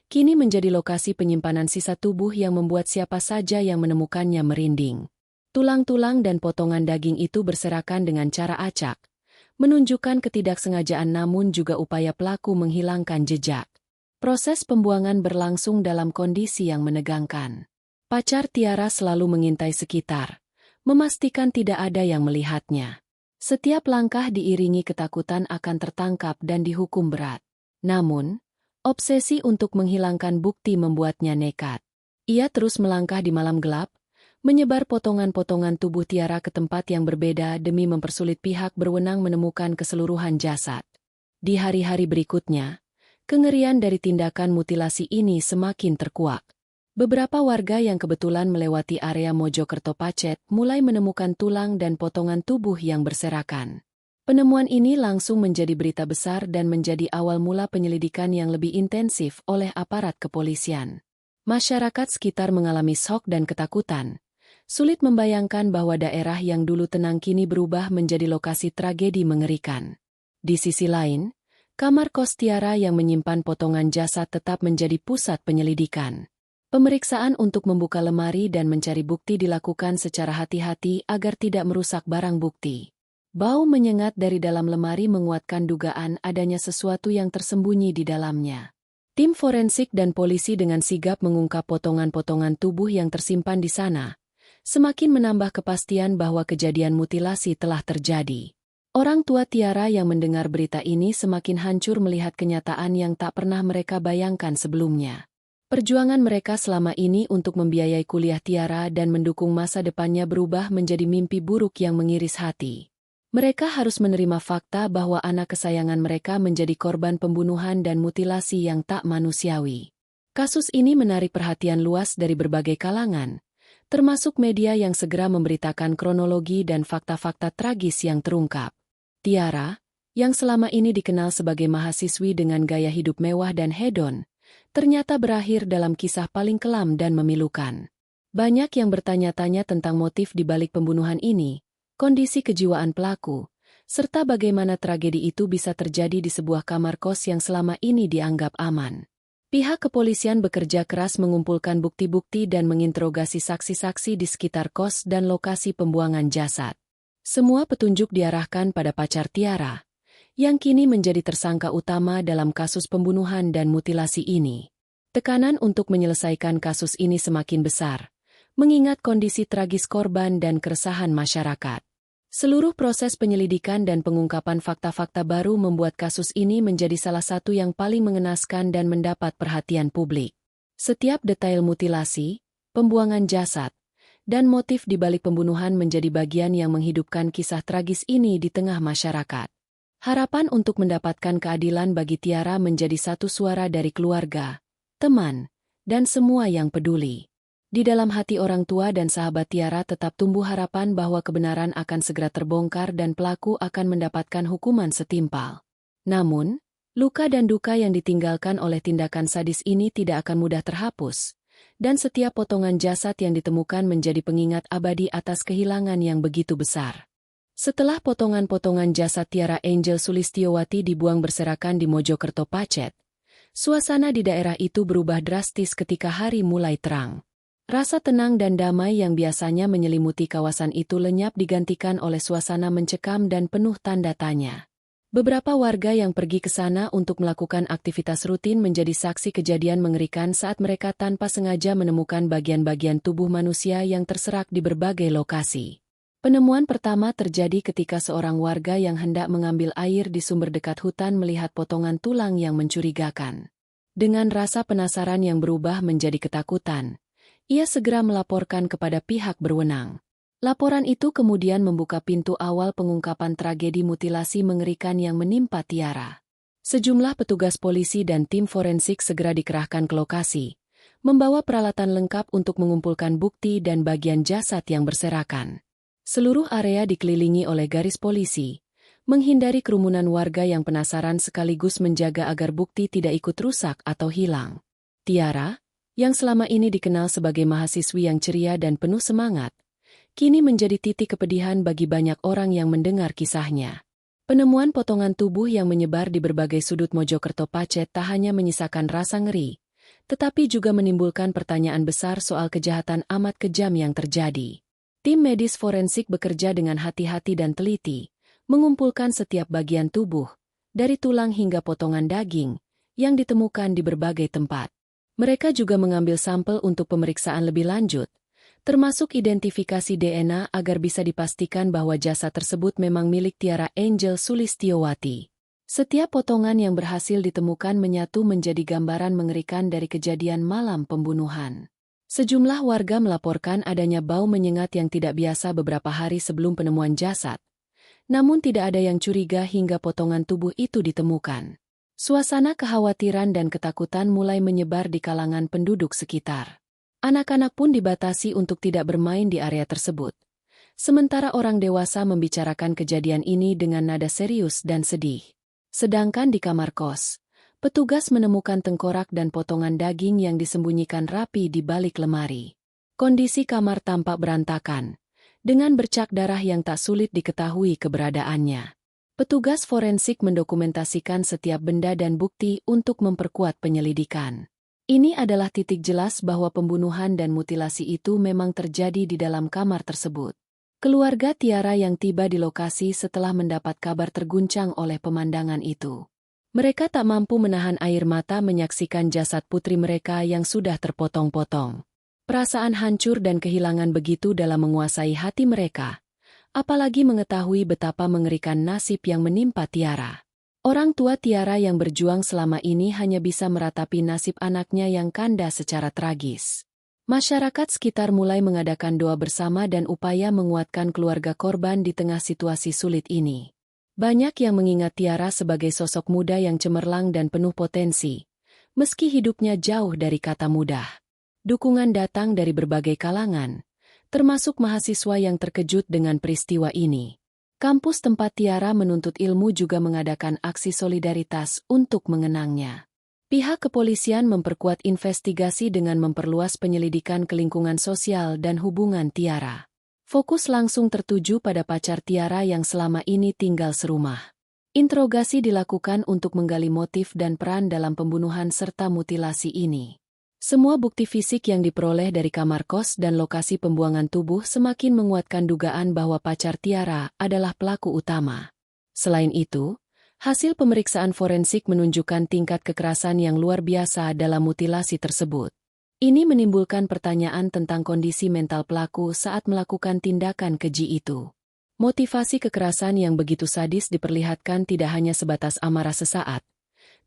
kini menjadi lokasi penyimpanan sisa tubuh yang membuat siapa saja yang menemukannya merinding. Tulang-tulang dan potongan daging itu berserakan dengan cara acak, menunjukkan ketidaksengajaan namun juga upaya pelaku menghilangkan jejak. Proses pembuangan berlangsung dalam kondisi yang menegangkan. Pacar Tiara selalu mengintai sekitar, memastikan tidak ada yang melihatnya. Setiap langkah diiringi ketakutan akan tertangkap dan dihukum berat. Namun, obsesi untuk menghilangkan bukti membuatnya nekat. Ia terus melangkah di malam gelap, menyebar potongan-potongan tubuh Tiara ke tempat yang berbeda demi mempersulit pihak berwenang menemukan keseluruhan jasad. Di hari-hari berikutnya, kengerian dari tindakan mutilasi ini semakin terkuak. Beberapa warga yang kebetulan melewati area Mojokerto Pacet mulai menemukan tulang dan potongan tubuh yang berserakan. Penemuan ini langsung menjadi berita besar dan menjadi awal mula penyelidikan yang lebih intensif oleh aparat kepolisian. Masyarakat sekitar mengalami syok dan ketakutan. Sulit membayangkan bahwa daerah yang dulu tenang kini berubah menjadi lokasi tragedi mengerikan. Di sisi lain, kamar kos Tiara yang menyimpan potongan jasad tetap menjadi pusat penyelidikan. Pemeriksaan untuk membuka lemari dan mencari bukti dilakukan secara hati-hati agar tidak merusak barang bukti. Bau menyengat dari dalam lemari menguatkan dugaan adanya sesuatu yang tersembunyi di dalamnya. Tim forensik dan polisi dengan sigap mengungkap potongan-potongan tubuh yang tersimpan di sana, semakin menambah kepastian bahwa kejadian mutilasi telah terjadi. Orang tua Tiara yang mendengar berita ini semakin hancur melihat kenyataan yang tak pernah mereka bayangkan sebelumnya. Perjuangan mereka selama ini untuk membiayai kuliah Tiara dan mendukung masa depannya berubah menjadi mimpi buruk yang mengiris hati. Mereka harus menerima fakta bahwa anak kesayangan mereka menjadi korban pembunuhan dan mutilasi yang tak manusiawi. Kasus ini menarik perhatian luas dari berbagai kalangan, termasuk media yang segera memberitakan kronologi dan fakta-fakta tragis yang terungkap. Tiara, yang selama ini dikenal sebagai mahasiswi dengan gaya hidup mewah dan hedon, ternyata berakhir dalam kisah paling kelam dan memilukan. Banyak yang bertanya-tanya tentang motif di balik pembunuhan ini, kondisi kejiwaan pelaku, serta bagaimana tragedi itu bisa terjadi di sebuah kamar kos yang selama ini dianggap aman. Pihak kepolisian bekerja keras mengumpulkan bukti-bukti dan menginterogasi saksi-saksi di sekitar kos dan lokasi pembuangan jasad. Semua petunjuk diarahkan pada pacar Tiara, yang kini menjadi tersangka utama dalam kasus pembunuhan dan mutilasi ini. Tekanan untuk menyelesaikan kasus ini semakin besar, mengingat kondisi tragis korban dan keresahan masyarakat. Seluruh proses penyelidikan dan pengungkapan fakta-fakta baru membuat kasus ini menjadi salah satu yang paling mengenaskan dan mendapat perhatian publik. Setiap detail mutilasi, pembuangan jasad, dan motif di balik pembunuhan menjadi bagian yang menghidupkan kisah tragis ini di tengah masyarakat. Harapan untuk mendapatkan keadilan bagi Tiara menjadi satu suara dari keluarga, teman, dan semua yang peduli. Di dalam hati orang tua dan sahabat Tiara tetap tumbuh harapan bahwa kebenaran akan segera terbongkar dan pelaku akan mendapatkan hukuman setimpal. Namun, luka dan duka yang ditinggalkan oleh tindakan sadis ini tidak akan mudah terhapus, dan setiap potongan jasad yang ditemukan menjadi pengingat abadi atas kehilangan yang begitu besar. Setelah potongan-potongan jasad Tiara Angel Sulistiowati dibuang berserakan di Mojokerto Pacet, suasana di daerah itu berubah drastis ketika hari mulai terang. Rasa tenang dan damai yang biasanya menyelimuti kawasan itu lenyap digantikan oleh suasana mencekam dan penuh tanda tanya. Beberapa warga yang pergi ke sana untuk melakukan aktivitas rutin menjadi saksi kejadian mengerikan saat mereka tanpa sengaja menemukan bagian-bagian tubuh manusia yang terserak di berbagai lokasi. Penemuan pertama terjadi ketika seorang warga yang hendak mengambil air di sumber dekat hutan melihat potongan tulang yang mencurigakan. Dengan rasa penasaran yang berubah menjadi ketakutan, ia segera melaporkan kepada pihak berwenang. Laporan itu kemudian membuka pintu awal pengungkapan tragedi mutilasi mengerikan yang menimpa Tiara. Sejumlah petugas polisi dan tim forensik segera dikerahkan ke lokasi, membawa peralatan lengkap untuk mengumpulkan bukti dan bagian jasad yang berserakan. Seluruh area dikelilingi oleh garis polisi, menghindari kerumunan warga yang penasaran sekaligus menjaga agar bukti tidak ikut rusak atau hilang. Tiara, yang selama ini dikenal sebagai mahasiswi yang ceria dan penuh semangat, kini menjadi titik kepedihan bagi banyak orang yang mendengar kisahnya. Penemuan potongan tubuh yang menyebar di berbagai sudut Mojokerto Pacet tak hanya menyisakan rasa ngeri, tetapi juga menimbulkan pertanyaan besar soal kejahatan amat kejam yang terjadi. Tim medis forensik bekerja dengan hati-hati dan teliti, mengumpulkan setiap bagian tubuh, dari tulang hingga potongan daging, yang ditemukan di berbagai tempat. Mereka juga mengambil sampel untuk pemeriksaan lebih lanjut, termasuk identifikasi DNA agar bisa dipastikan bahwa jasad tersebut memang milik Tiara Angel Sulistiowati. Setiap potongan yang berhasil ditemukan menyatu menjadi gambaran mengerikan dari kejadian malam pembunuhan. Sejumlah warga melaporkan adanya bau menyengat yang tidak biasa beberapa hari sebelum penemuan jasad. Namun tidak ada yang curiga hingga potongan tubuh itu ditemukan. Suasana kekhawatiran dan ketakutan mulai menyebar di kalangan penduduk sekitar. Anak-anak pun dibatasi untuk tidak bermain di area tersebut. Sementara orang dewasa membicarakan kejadian ini dengan nada serius dan sedih. Sedangkan di kamar kos, petugas menemukan tengkorak dan potongan daging yang disembunyikan rapi di balik lemari. Kondisi kamar tampak berantakan, dengan bercak darah yang tak sulit diketahui keberadaannya. Petugas forensik mendokumentasikan setiap benda dan bukti untuk memperkuat penyelidikan. Ini adalah titik jelas bahwa pembunuhan dan mutilasi itu memang terjadi di dalam kamar tersebut. Keluarga Tiara yang tiba di lokasi setelah mendapat kabar terguncang oleh pemandangan itu. Mereka tak mampu menahan air mata menyaksikan jasad putri mereka yang sudah terpotong-potong. Perasaan hancur dan kehilangan begitu dalam menguasai hati mereka. Apalagi mengetahui betapa mengerikan nasib yang menimpa Tiara. Orang tua Tiara yang berjuang selama ini hanya bisa meratapi nasib anaknya yang kandas secara tragis. Masyarakat sekitar mulai mengadakan doa bersama dan upaya menguatkan keluarga korban di tengah situasi sulit ini. Banyak yang mengingat Tiara sebagai sosok muda yang cemerlang dan penuh potensi, meski hidupnya jauh dari kata mudah. Dukungan datang dari berbagai kalangan, termasuk mahasiswa yang terkejut dengan peristiwa ini. Kampus tempat Tiara menuntut ilmu juga mengadakan aksi solidaritas untuk mengenangnya. Pihak kepolisian memperkuat investigasi dengan memperluas penyelidikan ke lingkungan sosial dan hubungan Tiara. Fokus langsung tertuju pada pacar Tiara yang selama ini tinggal serumah. Interogasi dilakukan untuk menggali motif dan peran dalam pembunuhan serta mutilasi ini. Semua bukti fisik yang diperoleh dari kamar kos dan lokasi pembuangan tubuh semakin menguatkan dugaan bahwa pacar Tiara adalah pelaku utama. Selain itu, hasil pemeriksaan forensik menunjukkan tingkat kekerasan yang luar biasa dalam mutilasi tersebut. Ini menimbulkan pertanyaan tentang kondisi mental pelaku saat melakukan tindakan keji itu. Motivasi kekerasan yang begitu sadis diperlihatkan tidak hanya sebatas amarah sesaat,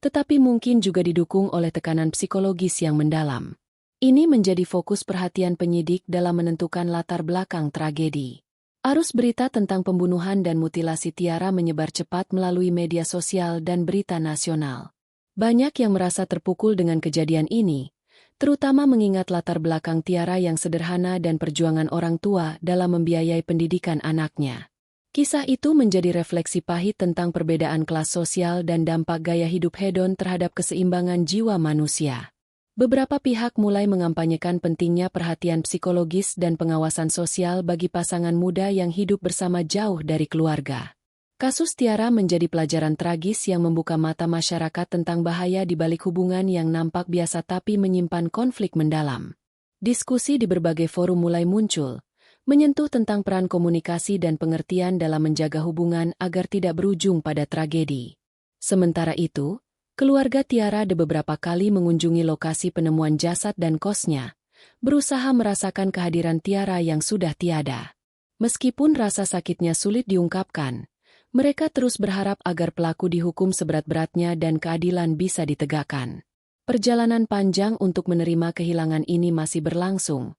tetapi mungkin juga didukung oleh tekanan psikologis yang mendalam. Ini menjadi fokus perhatian penyidik dalam menentukan latar belakang tragedi. Arus berita tentang pembunuhan dan mutilasi Tiara menyebar cepat melalui media sosial dan berita nasional. Banyak yang merasa terpukul dengan kejadian ini, terutama mengingat latar belakang Tiara yang sederhana dan perjuangan orang tua dalam membiayai pendidikan anaknya. Kisah itu menjadi refleksi pahit tentang perbedaan kelas sosial dan dampak gaya hidup hedon terhadap keseimbangan jiwa manusia. Beberapa pihak mulai mengampanyekan pentingnya perhatian psikologis dan pengawasan sosial bagi pasangan muda yang hidup bersama jauh dari keluarga. Kasus Tiara menjadi pelajaran tragis yang membuka mata masyarakat tentang bahaya di balik hubungan yang nampak biasa tapi menyimpan konflik mendalam. Diskusi di berbagai forum mulai muncul, menyentuh tentang peran komunikasi dan pengertian dalam menjaga hubungan agar tidak berujung pada tragedi. Sementara itu, keluarga Tiara beberapa kali mengunjungi lokasi penemuan jasad dan kosnya, berusaha merasakan kehadiran Tiara yang sudah tiada. Meskipun rasa sakitnya sulit diungkapkan, mereka terus berharap agar pelaku dihukum seberat-beratnya dan keadilan bisa ditegakkan. Perjalanan panjang untuk menerima kehilangan ini masih berlangsung,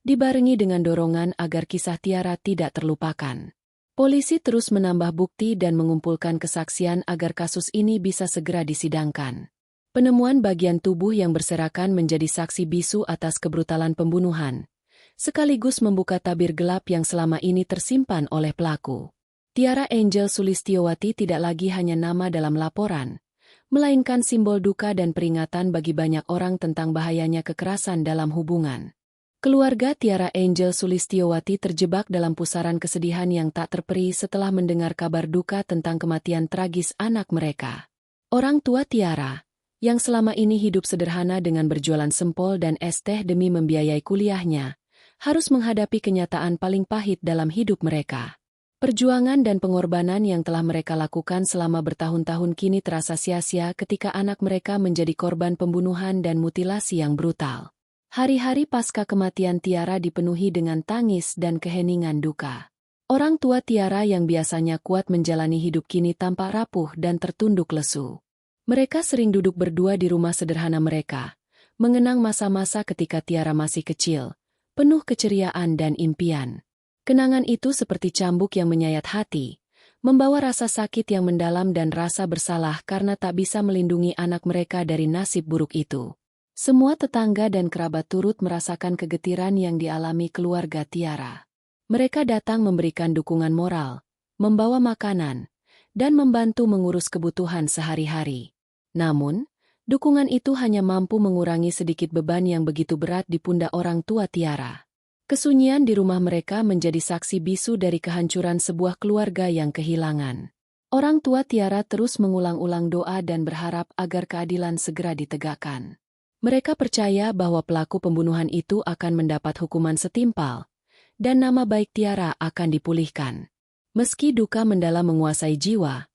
dibarengi dengan dorongan agar kisah Tiara tidak terlupakan. Polisi terus menambah bukti dan mengumpulkan kesaksian agar kasus ini bisa segera disidangkan. Penemuan bagian tubuh yang berserakan menjadi saksi bisu atas kebrutalan pembunuhan, sekaligus membuka tabir gelap yang selama ini tersimpan oleh pelaku. Tiara Angel Sulistyowati tidak lagi hanya nama dalam laporan, melainkan simbol duka dan peringatan bagi banyak orang tentang bahayanya kekerasan dalam hubungan. Keluarga Tiara Angel Sulistyowati terjebak dalam pusaran kesedihan yang tak terperi setelah mendengar kabar duka tentang kematian tragis anak mereka. Orang tua Tiara, yang selama ini hidup sederhana dengan berjualan sempol dan es teh demi membiayai kuliahnya, harus menghadapi kenyataan paling pahit dalam hidup mereka. Perjuangan dan pengorbanan yang telah mereka lakukan selama bertahun-tahun kini terasa sia-sia ketika anak mereka menjadi korban pembunuhan dan mutilasi yang brutal. Hari-hari pasca kematian Tiara dipenuhi dengan tangis dan keheningan duka. Orang tua Tiara yang biasanya kuat menjalani hidup kini tampak rapuh dan tertunduk lesu. Mereka sering duduk berdua di rumah sederhana mereka, mengenang masa-masa ketika Tiara masih kecil, penuh keceriaan dan impian. Kenangan itu seperti cambuk yang menyayat hati, membawa rasa sakit yang mendalam dan rasa bersalah karena tak bisa melindungi anak mereka dari nasib buruk itu. Semua tetangga dan kerabat turut merasakan kegetiran yang dialami keluarga Tiara. Mereka datang memberikan dukungan moral, membawa makanan, dan membantu mengurus kebutuhan sehari-hari. Namun, dukungan itu hanya mampu mengurangi sedikit beban yang begitu berat di pundak orang tua Tiara. Kesunyian di rumah mereka menjadi saksi bisu dari kehancuran sebuah keluarga yang kehilangan. Orang tua Tiara terus mengulang-ulang doa dan berharap agar keadilan segera ditegakkan. Mereka percaya bahwa pelaku pembunuhan itu akan mendapat hukuman setimpal, dan nama baik Tiara akan dipulihkan. Meski duka mendalam menguasai jiwa,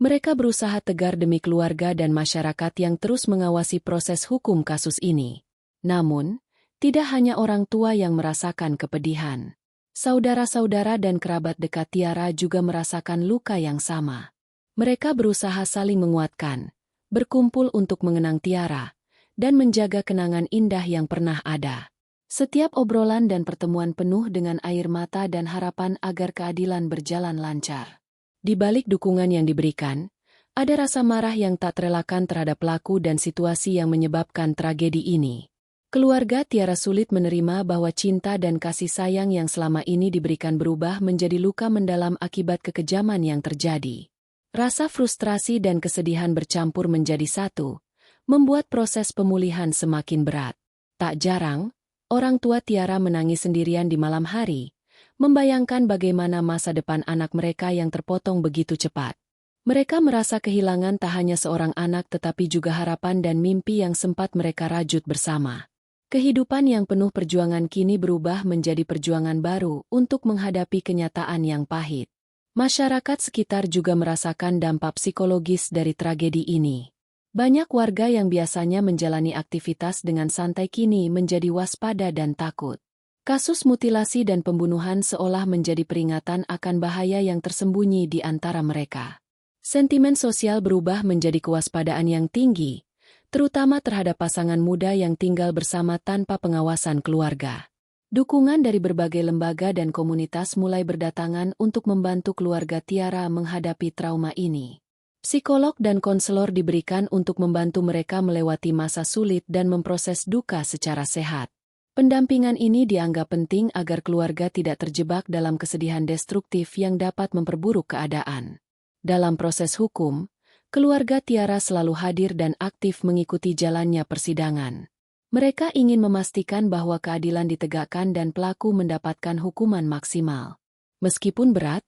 mereka berusaha tegar demi keluarga dan masyarakat yang terus mengawasi proses hukum kasus ini. Namun, tidak hanya orang tua yang merasakan kepedihan. Saudara-saudara dan kerabat dekat Tiara juga merasakan luka yang sama. Mereka berusaha saling menguatkan, berkumpul untuk mengenang Tiara, dan menjaga kenangan indah yang pernah ada. Setiap obrolan dan pertemuan penuh dengan air mata dan harapan agar keadilan berjalan lancar. Di balik dukungan yang diberikan, ada rasa marah yang tak terelakkan terhadap pelaku dan situasi yang menyebabkan tragedi ini. Keluarga Tiara sulit menerima bahwa cinta dan kasih sayang yang selama ini diberikan berubah menjadi luka mendalam akibat kekejaman yang terjadi. Rasa frustrasi dan kesedihan bercampur menjadi satu, membuat proses pemulihan semakin berat. Tak jarang, orang tua Tiara menangis sendirian di malam hari, membayangkan bagaimana masa depan anak mereka yang terpotong begitu cepat. Mereka merasa kehilangan tak hanya seorang anak tetapi juga harapan dan mimpi yang sempat mereka rajut bersama. Kehidupan yang penuh perjuangan kini berubah menjadi perjuangan baru untuk menghadapi kenyataan yang pahit. Masyarakat sekitar juga merasakan dampak psikologis dari tragedi ini. Banyak warga yang biasanya menjalani aktivitas dengan santai kini menjadi waspada dan takut. Kasus mutilasi dan pembunuhan seolah menjadi peringatan akan bahaya yang tersembunyi di antara mereka. Sentimen sosial berubah menjadi kewaspadaan yang tinggi, terutama terhadap pasangan muda yang tinggal bersama tanpa pengawasan keluarga. Dukungan dari berbagai lembaga dan komunitas mulai berdatangan untuk membantu keluarga Tiara menghadapi trauma ini. Psikolog dan konselor diberikan untuk membantu mereka melewati masa sulit dan memproses duka secara sehat. Pendampingan ini dianggap penting agar keluarga tidak terjebak dalam kesedihan destruktif yang dapat memperburuk keadaan. Dalam proses hukum, keluarga Tiara selalu hadir dan aktif mengikuti jalannya persidangan. Mereka ingin memastikan bahwa keadilan ditegakkan dan pelaku mendapatkan hukuman maksimal. Meskipun berat,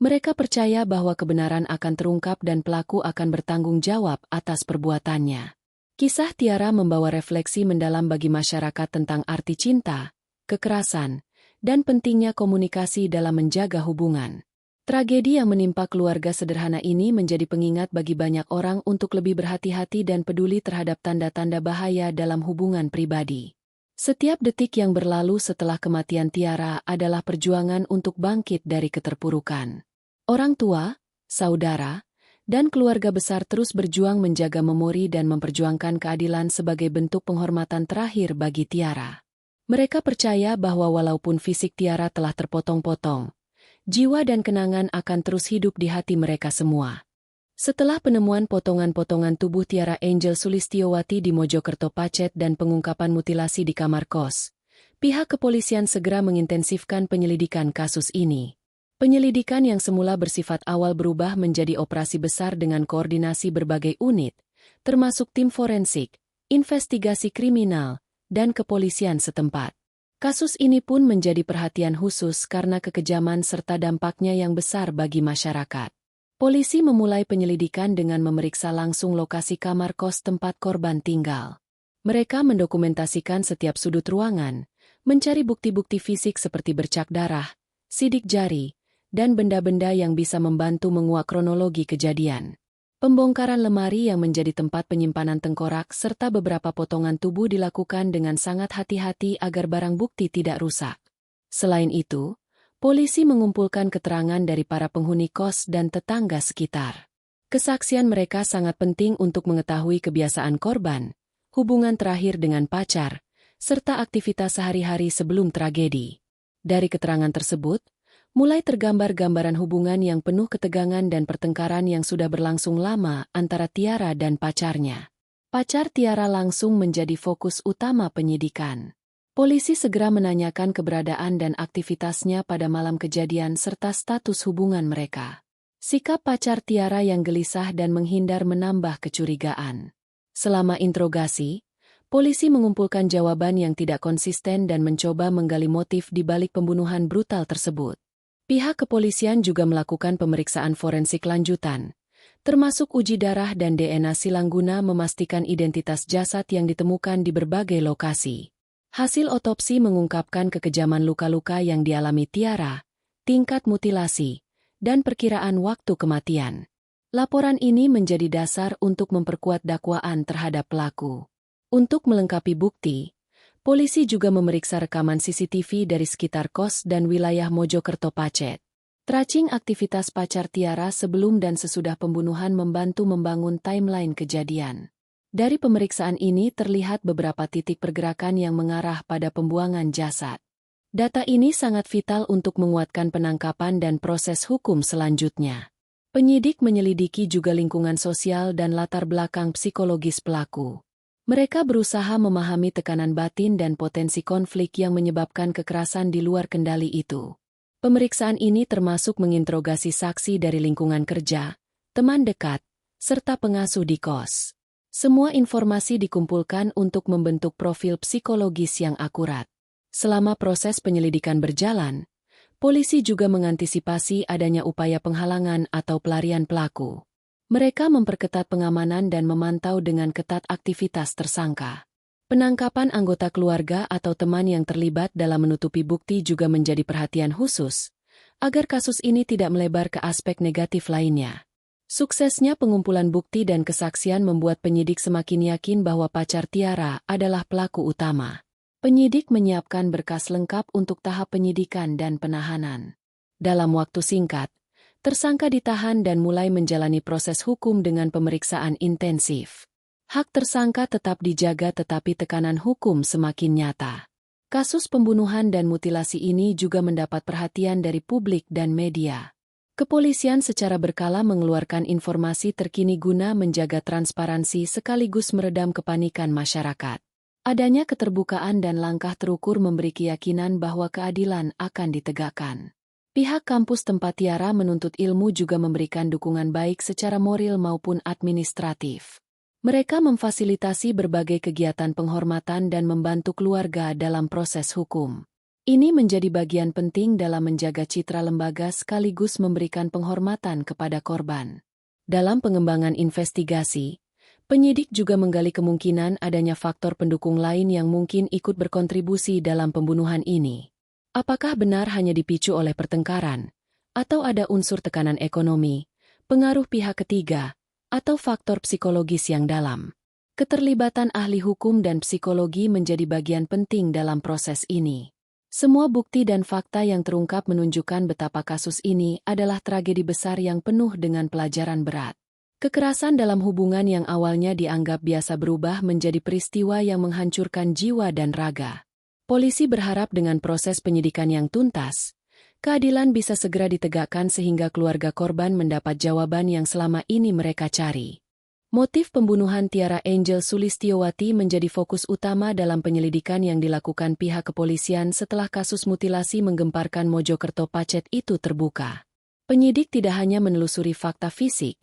mereka percaya bahwa kebenaran akan terungkap dan pelaku akan bertanggung jawab atas perbuatannya. Kisah Tiara membawa refleksi mendalam bagi masyarakat tentang arti cinta, kekerasan, dan pentingnya komunikasi dalam menjaga hubungan. Tragedi yang menimpa keluarga sederhana ini menjadi pengingat bagi banyak orang untuk lebih berhati-hati dan peduli terhadap tanda-tanda bahaya dalam hubungan pribadi. Setiap detik yang berlalu setelah kematian Tiara adalah perjuangan untuk bangkit dari keterpurukan. Orang tua, saudara, dan keluarga besar terus berjuang menjaga memori dan memperjuangkan keadilan sebagai bentuk penghormatan terakhir bagi Tiara. Mereka percaya bahwa walaupun fisik Tiara telah terpotong-potong, jiwa dan kenangan akan terus hidup di hati mereka semua. Setelah penemuan potongan-potongan tubuh Tiara Angel Sulistiowati di Mojokerto Pacet dan pengungkapan mutilasi di kamar kos, pihak kepolisian segera mengintensifkan penyelidikan kasus ini. Penyelidikan yang semula bersifat awal berubah menjadi operasi besar dengan koordinasi berbagai unit, termasuk tim forensik, investigasi kriminal, dan kepolisian setempat. Kasus ini pun menjadi perhatian khusus karena kekejaman serta dampaknya yang besar bagi masyarakat. Polisi memulai penyelidikan dengan memeriksa langsung lokasi kamar kos tempat korban tinggal. Mereka mendokumentasikan setiap sudut ruangan, mencari bukti-bukti fisik seperti bercak darah, sidik jari, dan benda-benda yang bisa membantu menguak kronologi kejadian. Pembongkaran lemari yang menjadi tempat penyimpanan tengkorak serta beberapa potongan tubuh dilakukan dengan sangat hati-hati agar barang bukti tidak rusak. Selain itu, polisi mengumpulkan keterangan dari para penghuni kos dan tetangga sekitar. Kesaksian mereka sangat penting untuk mengetahui kebiasaan korban, hubungan terakhir dengan pacar, serta aktivitas sehari-hari sebelum tragedi. Dari keterangan tersebut, mulai tergambar gambaran hubungan yang penuh ketegangan dan pertengkaran yang sudah berlangsung lama antara Tiara dan pacarnya. Pacar Tiara langsung menjadi fokus utama penyidikan. Polisi segera menanyakan keberadaan dan aktivitasnya pada malam kejadian serta status hubungan mereka. Sikap pacar Tiara yang gelisah dan menghindar menambah kecurigaan. Selama interogasi, polisi mengumpulkan jawaban yang tidak konsisten dan mencoba menggali motif di balik pembunuhan brutal tersebut. Pihak kepolisian juga melakukan pemeriksaan forensik lanjutan, termasuk uji darah dan DNA silang guna memastikan identitas jasad yang ditemukan di berbagai lokasi. Hasil otopsi mengungkapkan kekejaman luka-luka yang dialami Tiara, tingkat mutilasi, dan perkiraan waktu kematian. Laporan ini menjadi dasar untuk memperkuat dakwaan terhadap pelaku. Untuk melengkapi bukti, polisi juga memeriksa rekaman CCTV dari sekitar kos dan wilayah Mojokerto Pacet. Tracing aktivitas pacar Tiara sebelum dan sesudah pembunuhan membantu membangun timeline kejadian. Dari pemeriksaan ini terlihat beberapa titik pergerakan yang mengarah pada pembuangan jasad. Data ini sangat vital untuk menguatkan penangkapan dan proses hukum selanjutnya. Penyidik menyelidiki juga lingkungan sosial dan latar belakang psikologis pelaku. Mereka berusaha memahami tekanan batin dan potensi konflik yang menyebabkan kekerasan di luar kendali itu. Pemeriksaan ini termasuk menginterogasi saksi dari lingkungan kerja, teman dekat, serta pengasuh di kos. Semua informasi dikumpulkan untuk membentuk profil psikologis yang akurat. Selama proses penyelidikan berjalan, polisi juga mengantisipasi adanya upaya penghalangan atau pelarian pelaku. Mereka memperketat pengamanan dan memantau dengan ketat aktivitas tersangka. Penangkapan anggota keluarga atau teman yang terlibat dalam menutupi bukti juga menjadi perhatian khusus, agar kasus ini tidak melebar ke aspek negatif lainnya. Suksesnya pengumpulan bukti dan kesaksian membuat penyidik semakin yakin bahwa pacar Tiara adalah pelaku utama. Penyidik menyiapkan berkas lengkap untuk tahap penyidikan dan penahanan. Dalam waktu singkat, tersangka ditahan dan mulai menjalani proses hukum dengan pemeriksaan intensif. Hak tersangka tetap dijaga tetapi tekanan hukum semakin nyata. Kasus pembunuhan dan mutilasi ini juga mendapat perhatian dari publik dan media. Kepolisian secara berkala mengeluarkan informasi terkini guna menjaga transparansi sekaligus meredam kepanikan masyarakat. Adanya keterbukaan dan langkah terukur memberi keyakinan bahwa keadilan akan ditegakkan. Pihak kampus tempat Tiara menuntut ilmu juga memberikan dukungan baik secara moral maupun administratif. Mereka memfasilitasi berbagai kegiatan penghormatan dan membantu keluarga dalam proses hukum. Ini menjadi bagian penting dalam menjaga citra lembaga sekaligus memberikan penghormatan kepada korban. Dalam pengembangan investigasi, penyidik juga menggali kemungkinan adanya faktor pendukung lain yang mungkin ikut berkontribusi dalam pembunuhan ini. Apakah benar hanya dipicu oleh pertengkaran, atau ada unsur tekanan ekonomi, pengaruh pihak ketiga, atau faktor psikologis yang dalam? Keterlibatan ahli hukum dan psikologi menjadi bagian penting dalam proses ini. Semua bukti dan fakta yang terungkap menunjukkan betapa kasus ini adalah tragedi besar yang penuh dengan pelajaran berat. Kekerasan dalam hubungan yang awalnya dianggap biasa berubah menjadi peristiwa yang menghancurkan jiwa dan raga. Polisi berharap dengan proses penyidikan yang tuntas, keadilan bisa segera ditegakkan sehingga keluarga korban mendapat jawaban yang selama ini mereka cari. Motif pembunuhan Tiara Angel Sulistiowati menjadi fokus utama dalam penyelidikan yang dilakukan pihak kepolisian setelah kasus mutilasi menggemparkan Mojokerto Pacet itu terbuka. Penyidik tidak hanya menelusuri fakta fisik,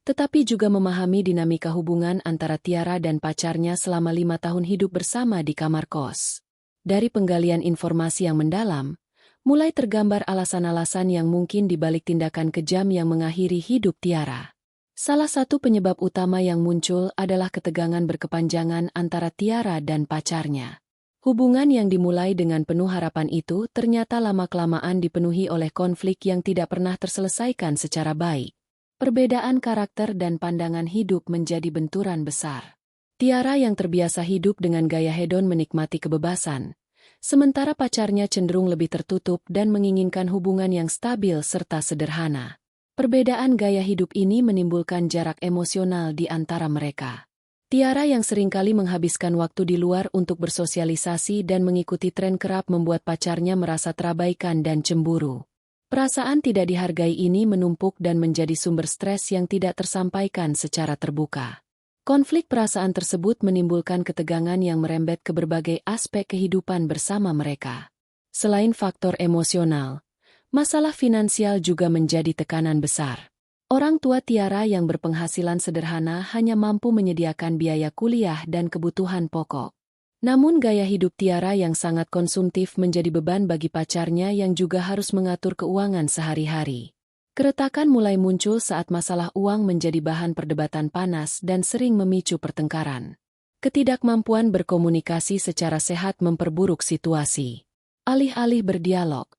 tetapi juga memahami dinamika hubungan antara Tiara dan pacarnya selama 5 tahun hidup bersama di kamar kos. Dari penggalian informasi yang mendalam, mulai tergambar alasan-alasan yang mungkin dibalik tindakan kejam yang mengakhiri hidup Tiara. Salah satu penyebab utama yang muncul adalah ketegangan berkepanjangan antara Tiara dan pacarnya. Hubungan yang dimulai dengan penuh harapan itu ternyata lama-kelamaan dipenuhi oleh konflik yang tidak pernah terselesaikan secara baik. Perbedaan karakter dan pandangan hidup menjadi benturan besar. Tiara yang terbiasa hidup dengan gaya hedon menikmati kebebasan, sementara pacarnya cenderung lebih tertutup dan menginginkan hubungan yang stabil serta sederhana. Perbedaan gaya hidup ini menimbulkan jarak emosional di antara mereka. Tiara yang seringkali menghabiskan waktu di luar untuk bersosialisasi dan mengikuti tren kerap membuat pacarnya merasa terabaikan dan cemburu. Perasaan tidak dihargai ini menumpuk dan menjadi sumber stres yang tidak tersampaikan secara terbuka. Konflik perasaan tersebut menimbulkan ketegangan yang merembet ke berbagai aspek kehidupan bersama mereka. Selain faktor emosional, masalah finansial juga menjadi tekanan besar. Orang tua Tiara yang berpenghasilan sederhana hanya mampu menyediakan biaya kuliah dan kebutuhan pokok. Namun gaya hidup Tiara yang sangat konsumtif menjadi beban bagi pacarnya yang juga harus mengatur keuangan sehari-hari. Keretakan mulai muncul saat masalah uang menjadi bahan perdebatan panas dan sering memicu pertengkaran. Ketidakmampuan berkomunikasi secara sehat memperburuk situasi. Alih-alih berdialog,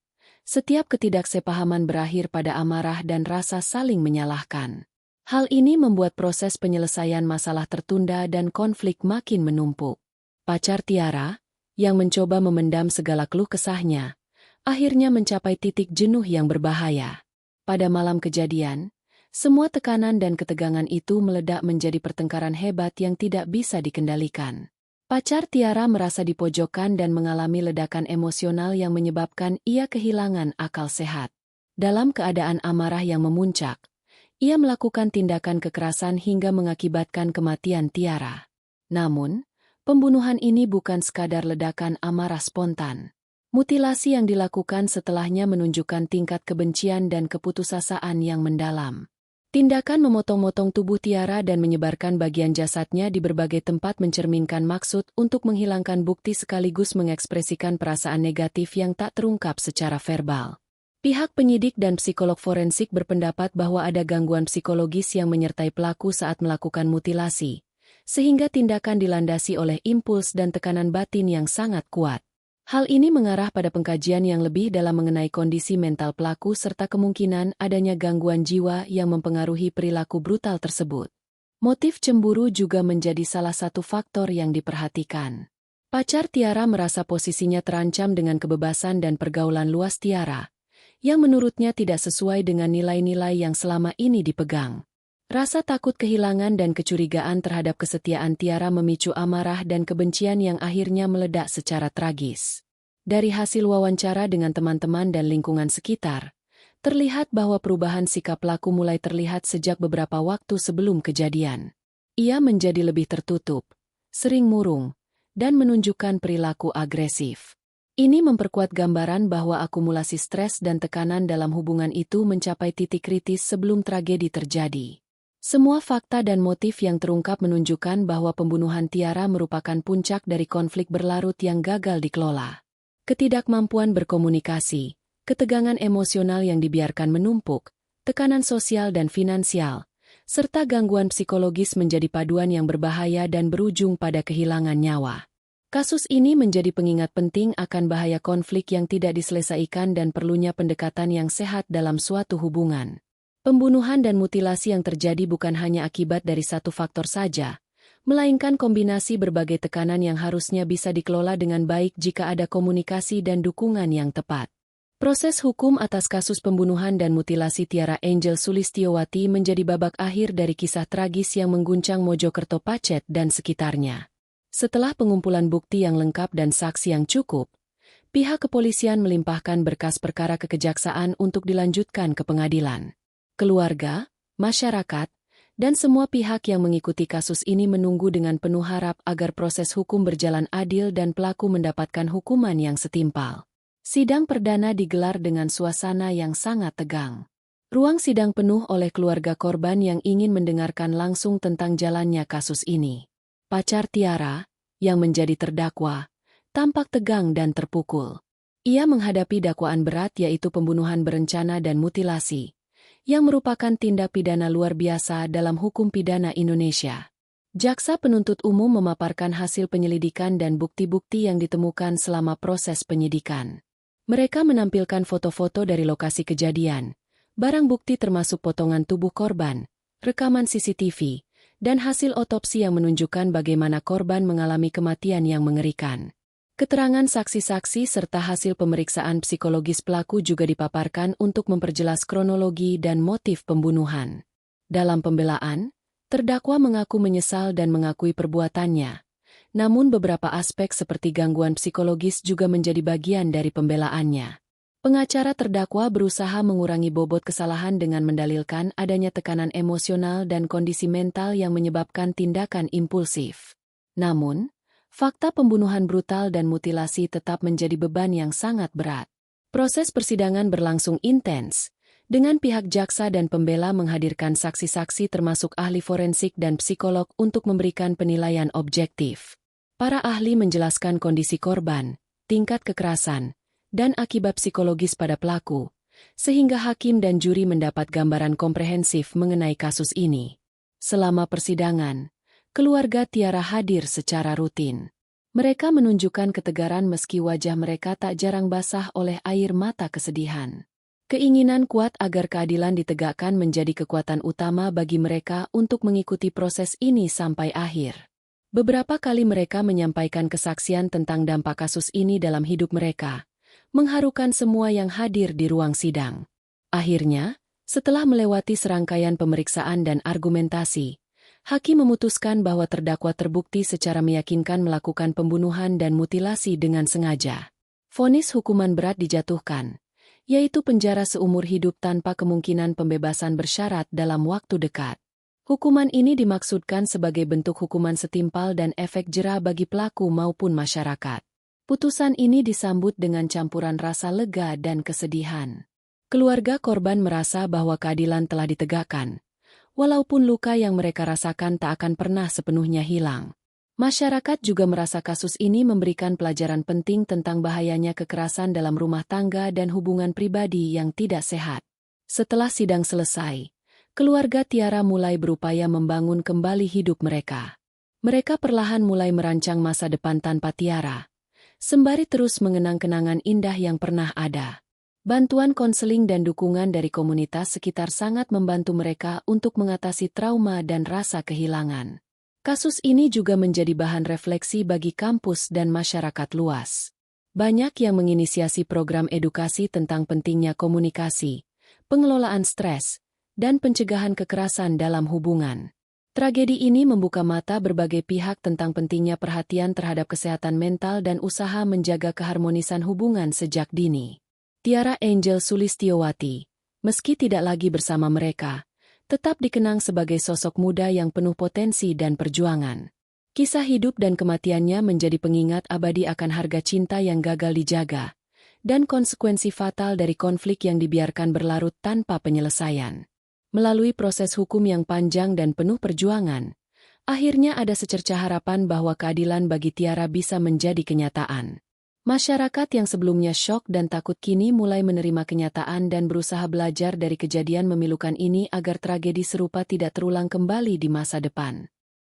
setiap ketidaksepahaman berakhir pada amarah dan rasa saling menyalahkan. Hal ini membuat proses penyelesaian masalah tertunda dan konflik makin menumpuk. Pacar Tiara, yang mencoba memendam segala keluh kesahnya, akhirnya mencapai titik jenuh yang berbahaya. Pada malam kejadian, semua tekanan dan ketegangan itu meledak menjadi pertengkaran hebat yang tidak bisa dikendalikan. Pacar Tiara merasa dipojokkan dan mengalami ledakan emosional yang menyebabkan ia kehilangan akal sehat. Dalam keadaan amarah yang memuncak, ia melakukan tindakan kekerasan hingga mengakibatkan kematian Tiara. Namun, pembunuhan ini bukan sekadar ledakan amarah spontan. Mutilasi yang dilakukan setelahnya menunjukkan tingkat kebencian dan keputusasaan yang mendalam. Tindakan memotong-motong tubuh Tiara dan menyebarkan bagian jasadnya di berbagai tempat mencerminkan maksud untuk menghilangkan bukti sekaligus mengekspresikan perasaan negatif yang tak terungkap secara verbal. Pihak penyidik dan psikolog forensik berpendapat bahwa ada gangguan psikologis yang menyertai pelaku saat melakukan mutilasi, sehingga tindakan dilandasi oleh impuls dan tekanan batin yang sangat kuat. Hal ini mengarah pada pengkajian yang lebih dalam mengenai kondisi mental pelaku serta kemungkinan adanya gangguan jiwa yang mempengaruhi perilaku brutal tersebut. Motif cemburu juga menjadi salah satu faktor yang diperhatikan. Pacar Tiara merasa posisinya terancam dengan kebebasan dan pergaulan luas Tiara, yang menurutnya tidak sesuai dengan nilai-nilai yang selama ini dipegang. Rasa takut kehilangan dan kecurigaan terhadap kesetiaan Tiara memicu amarah dan kebencian yang akhirnya meledak secara tragis. Dari hasil wawancara dengan teman-teman dan lingkungan sekitar, terlihat bahwa perubahan sikap pelaku mulai terlihat sejak beberapa waktu sebelum kejadian. Ia menjadi lebih tertutup, sering murung, dan menunjukkan perilaku agresif. Ini memperkuat gambaran bahwa akumulasi stres dan tekanan dalam hubungan itu mencapai titik kritis sebelum tragedi terjadi. Semua fakta dan motif yang terungkap menunjukkan bahwa pembunuhan Tiara merupakan puncak dari konflik berlarut yang gagal dikelola. Ketidakmampuan berkomunikasi, ketegangan emosional yang dibiarkan menumpuk, tekanan sosial dan finansial, serta gangguan psikologis menjadi paduan yang berbahaya dan berujung pada kehilangan nyawa. Kasus ini menjadi pengingat penting akan bahaya konflik yang tidak diselesaikan dan perlunya pendekatan yang sehat dalam suatu hubungan. Pembunuhan dan mutilasi yang terjadi bukan hanya akibat dari satu faktor saja, melainkan kombinasi berbagai tekanan yang harusnya bisa dikelola dengan baik jika ada komunikasi dan dukungan yang tepat. Proses hukum atas kasus pembunuhan dan mutilasi Tiara Angel Sulistyowati menjadi babak akhir dari kisah tragis yang mengguncang Mojokerto Pacet dan sekitarnya. Setelah pengumpulan bukti yang lengkap dan saksi yang cukup, pihak kepolisian melimpahkan berkas perkara ke kejaksaan untuk dilanjutkan ke pengadilan. Keluarga, masyarakat, dan semua pihak yang mengikuti kasus ini menunggu dengan penuh harap agar proses hukum berjalan adil dan pelaku mendapatkan hukuman yang setimpal. Sidang perdana digelar dengan suasana yang sangat tegang. Ruang sidang penuh oleh keluarga korban yang ingin mendengarkan langsung tentang jalannya kasus ini. Pacar Tiara, yang menjadi terdakwa, tampak tegang dan terpukul. Ia menghadapi dakwaan berat yaitu pembunuhan berencana dan mutilasi, yang merupakan tindak pidana luar biasa dalam hukum pidana Indonesia. Jaksa penuntut umum memaparkan hasil penyelidikan dan bukti-bukti yang ditemukan selama proses penyidikan. Mereka menampilkan foto-foto dari lokasi kejadian, barang bukti termasuk potongan tubuh korban, rekaman CCTV, dan hasil otopsi yang menunjukkan bagaimana korban mengalami kematian yang mengerikan. Keterangan saksi-saksi serta hasil pemeriksaan psikologis pelaku juga dipaparkan untuk memperjelas kronologi dan motif pembunuhan. Dalam pembelaan, Terdakwa mengaku menyesal dan mengakui perbuatannya. Namun beberapa aspek seperti gangguan psikologis juga menjadi bagian dari pembelaannya. Pengacara terdakwa berusaha mengurangi bobot kesalahan dengan mendalilkan adanya tekanan emosional dan kondisi mental yang menyebabkan tindakan impulsif. Namun, fakta pembunuhan brutal dan mutilasi tetap menjadi beban yang sangat berat. Proses persidangan berlangsung intens, dengan pihak jaksa dan pembela menghadirkan saksi-saksi termasuk ahli forensik dan psikolog untuk memberikan penilaian objektif. Para ahli menjelaskan kondisi korban, tingkat kekerasan, dan akibat psikologis pada pelaku, sehingga hakim dan juri mendapat gambaran komprehensif mengenai kasus ini. Selama persidangan, keluarga Tiara hadir secara rutin. Mereka menunjukkan ketegaran meski wajah mereka tak jarang basah oleh air mata kesedihan. Keinginan kuat agar keadilan ditegakkan menjadi kekuatan utama bagi mereka untuk mengikuti proses ini sampai akhir. Beberapa kali mereka menyampaikan kesaksian tentang dampak kasus ini dalam hidup mereka, mengharukan semua yang hadir di ruang sidang. Akhirnya, setelah melewati serangkaian pemeriksaan dan argumentasi, hakim memutuskan bahwa terdakwa terbukti secara meyakinkan melakukan pembunuhan dan mutilasi dengan sengaja. Vonis hukuman berat dijatuhkan, yaitu penjara seumur hidup tanpa kemungkinan pembebasan bersyarat dalam waktu dekat. Hukuman ini dimaksudkan sebagai bentuk hukuman setimpal dan efek jera bagi pelaku maupun masyarakat. Putusan ini disambut dengan campuran rasa lega dan kesedihan. Keluarga korban merasa bahwa keadilan telah ditegakkan, walaupun luka yang mereka rasakan tak akan pernah sepenuhnya hilang. Masyarakat juga merasa kasus ini memberikan pelajaran penting tentang bahayanya kekerasan dalam rumah tangga dan hubungan pribadi yang tidak sehat. Setelah sidang selesai, keluarga Tiara mulai berupaya membangun kembali hidup mereka. Mereka perlahan mulai merancang masa depan tanpa Tiara, sembari terus mengenang kenangan indah yang pernah ada. Bantuan konseling dan dukungan dari komunitas sekitar sangat membantu mereka untuk mengatasi trauma dan rasa kehilangan. Kasus ini juga menjadi bahan refleksi bagi kampus dan masyarakat luas. Banyak yang menginisiasi program edukasi tentang pentingnya komunikasi, pengelolaan stres, dan pencegahan kekerasan dalam hubungan. Tragedi ini membuka mata berbagai pihak tentang pentingnya perhatian terhadap kesehatan mental dan usaha menjaga keharmonisan hubungan sejak dini. Tiara Angel Sulistyowati, meski tidak lagi bersama mereka, tetap dikenang sebagai sosok muda yang penuh potensi dan perjuangan. Kisah hidup dan kematiannya menjadi pengingat abadi akan harga cinta yang gagal dijaga, dan konsekuensi fatal dari konflik yang dibiarkan berlarut tanpa penyelesaian. Melalui proses hukum yang panjang dan penuh perjuangan, akhirnya ada secerca harapan bahwa keadilan bagi Tiara bisa menjadi kenyataan. Masyarakat yang sebelumnya syok dan takut kini mulai menerima kenyataan dan berusaha belajar dari kejadian memilukan ini agar tragedi serupa tidak terulang kembali di masa depan.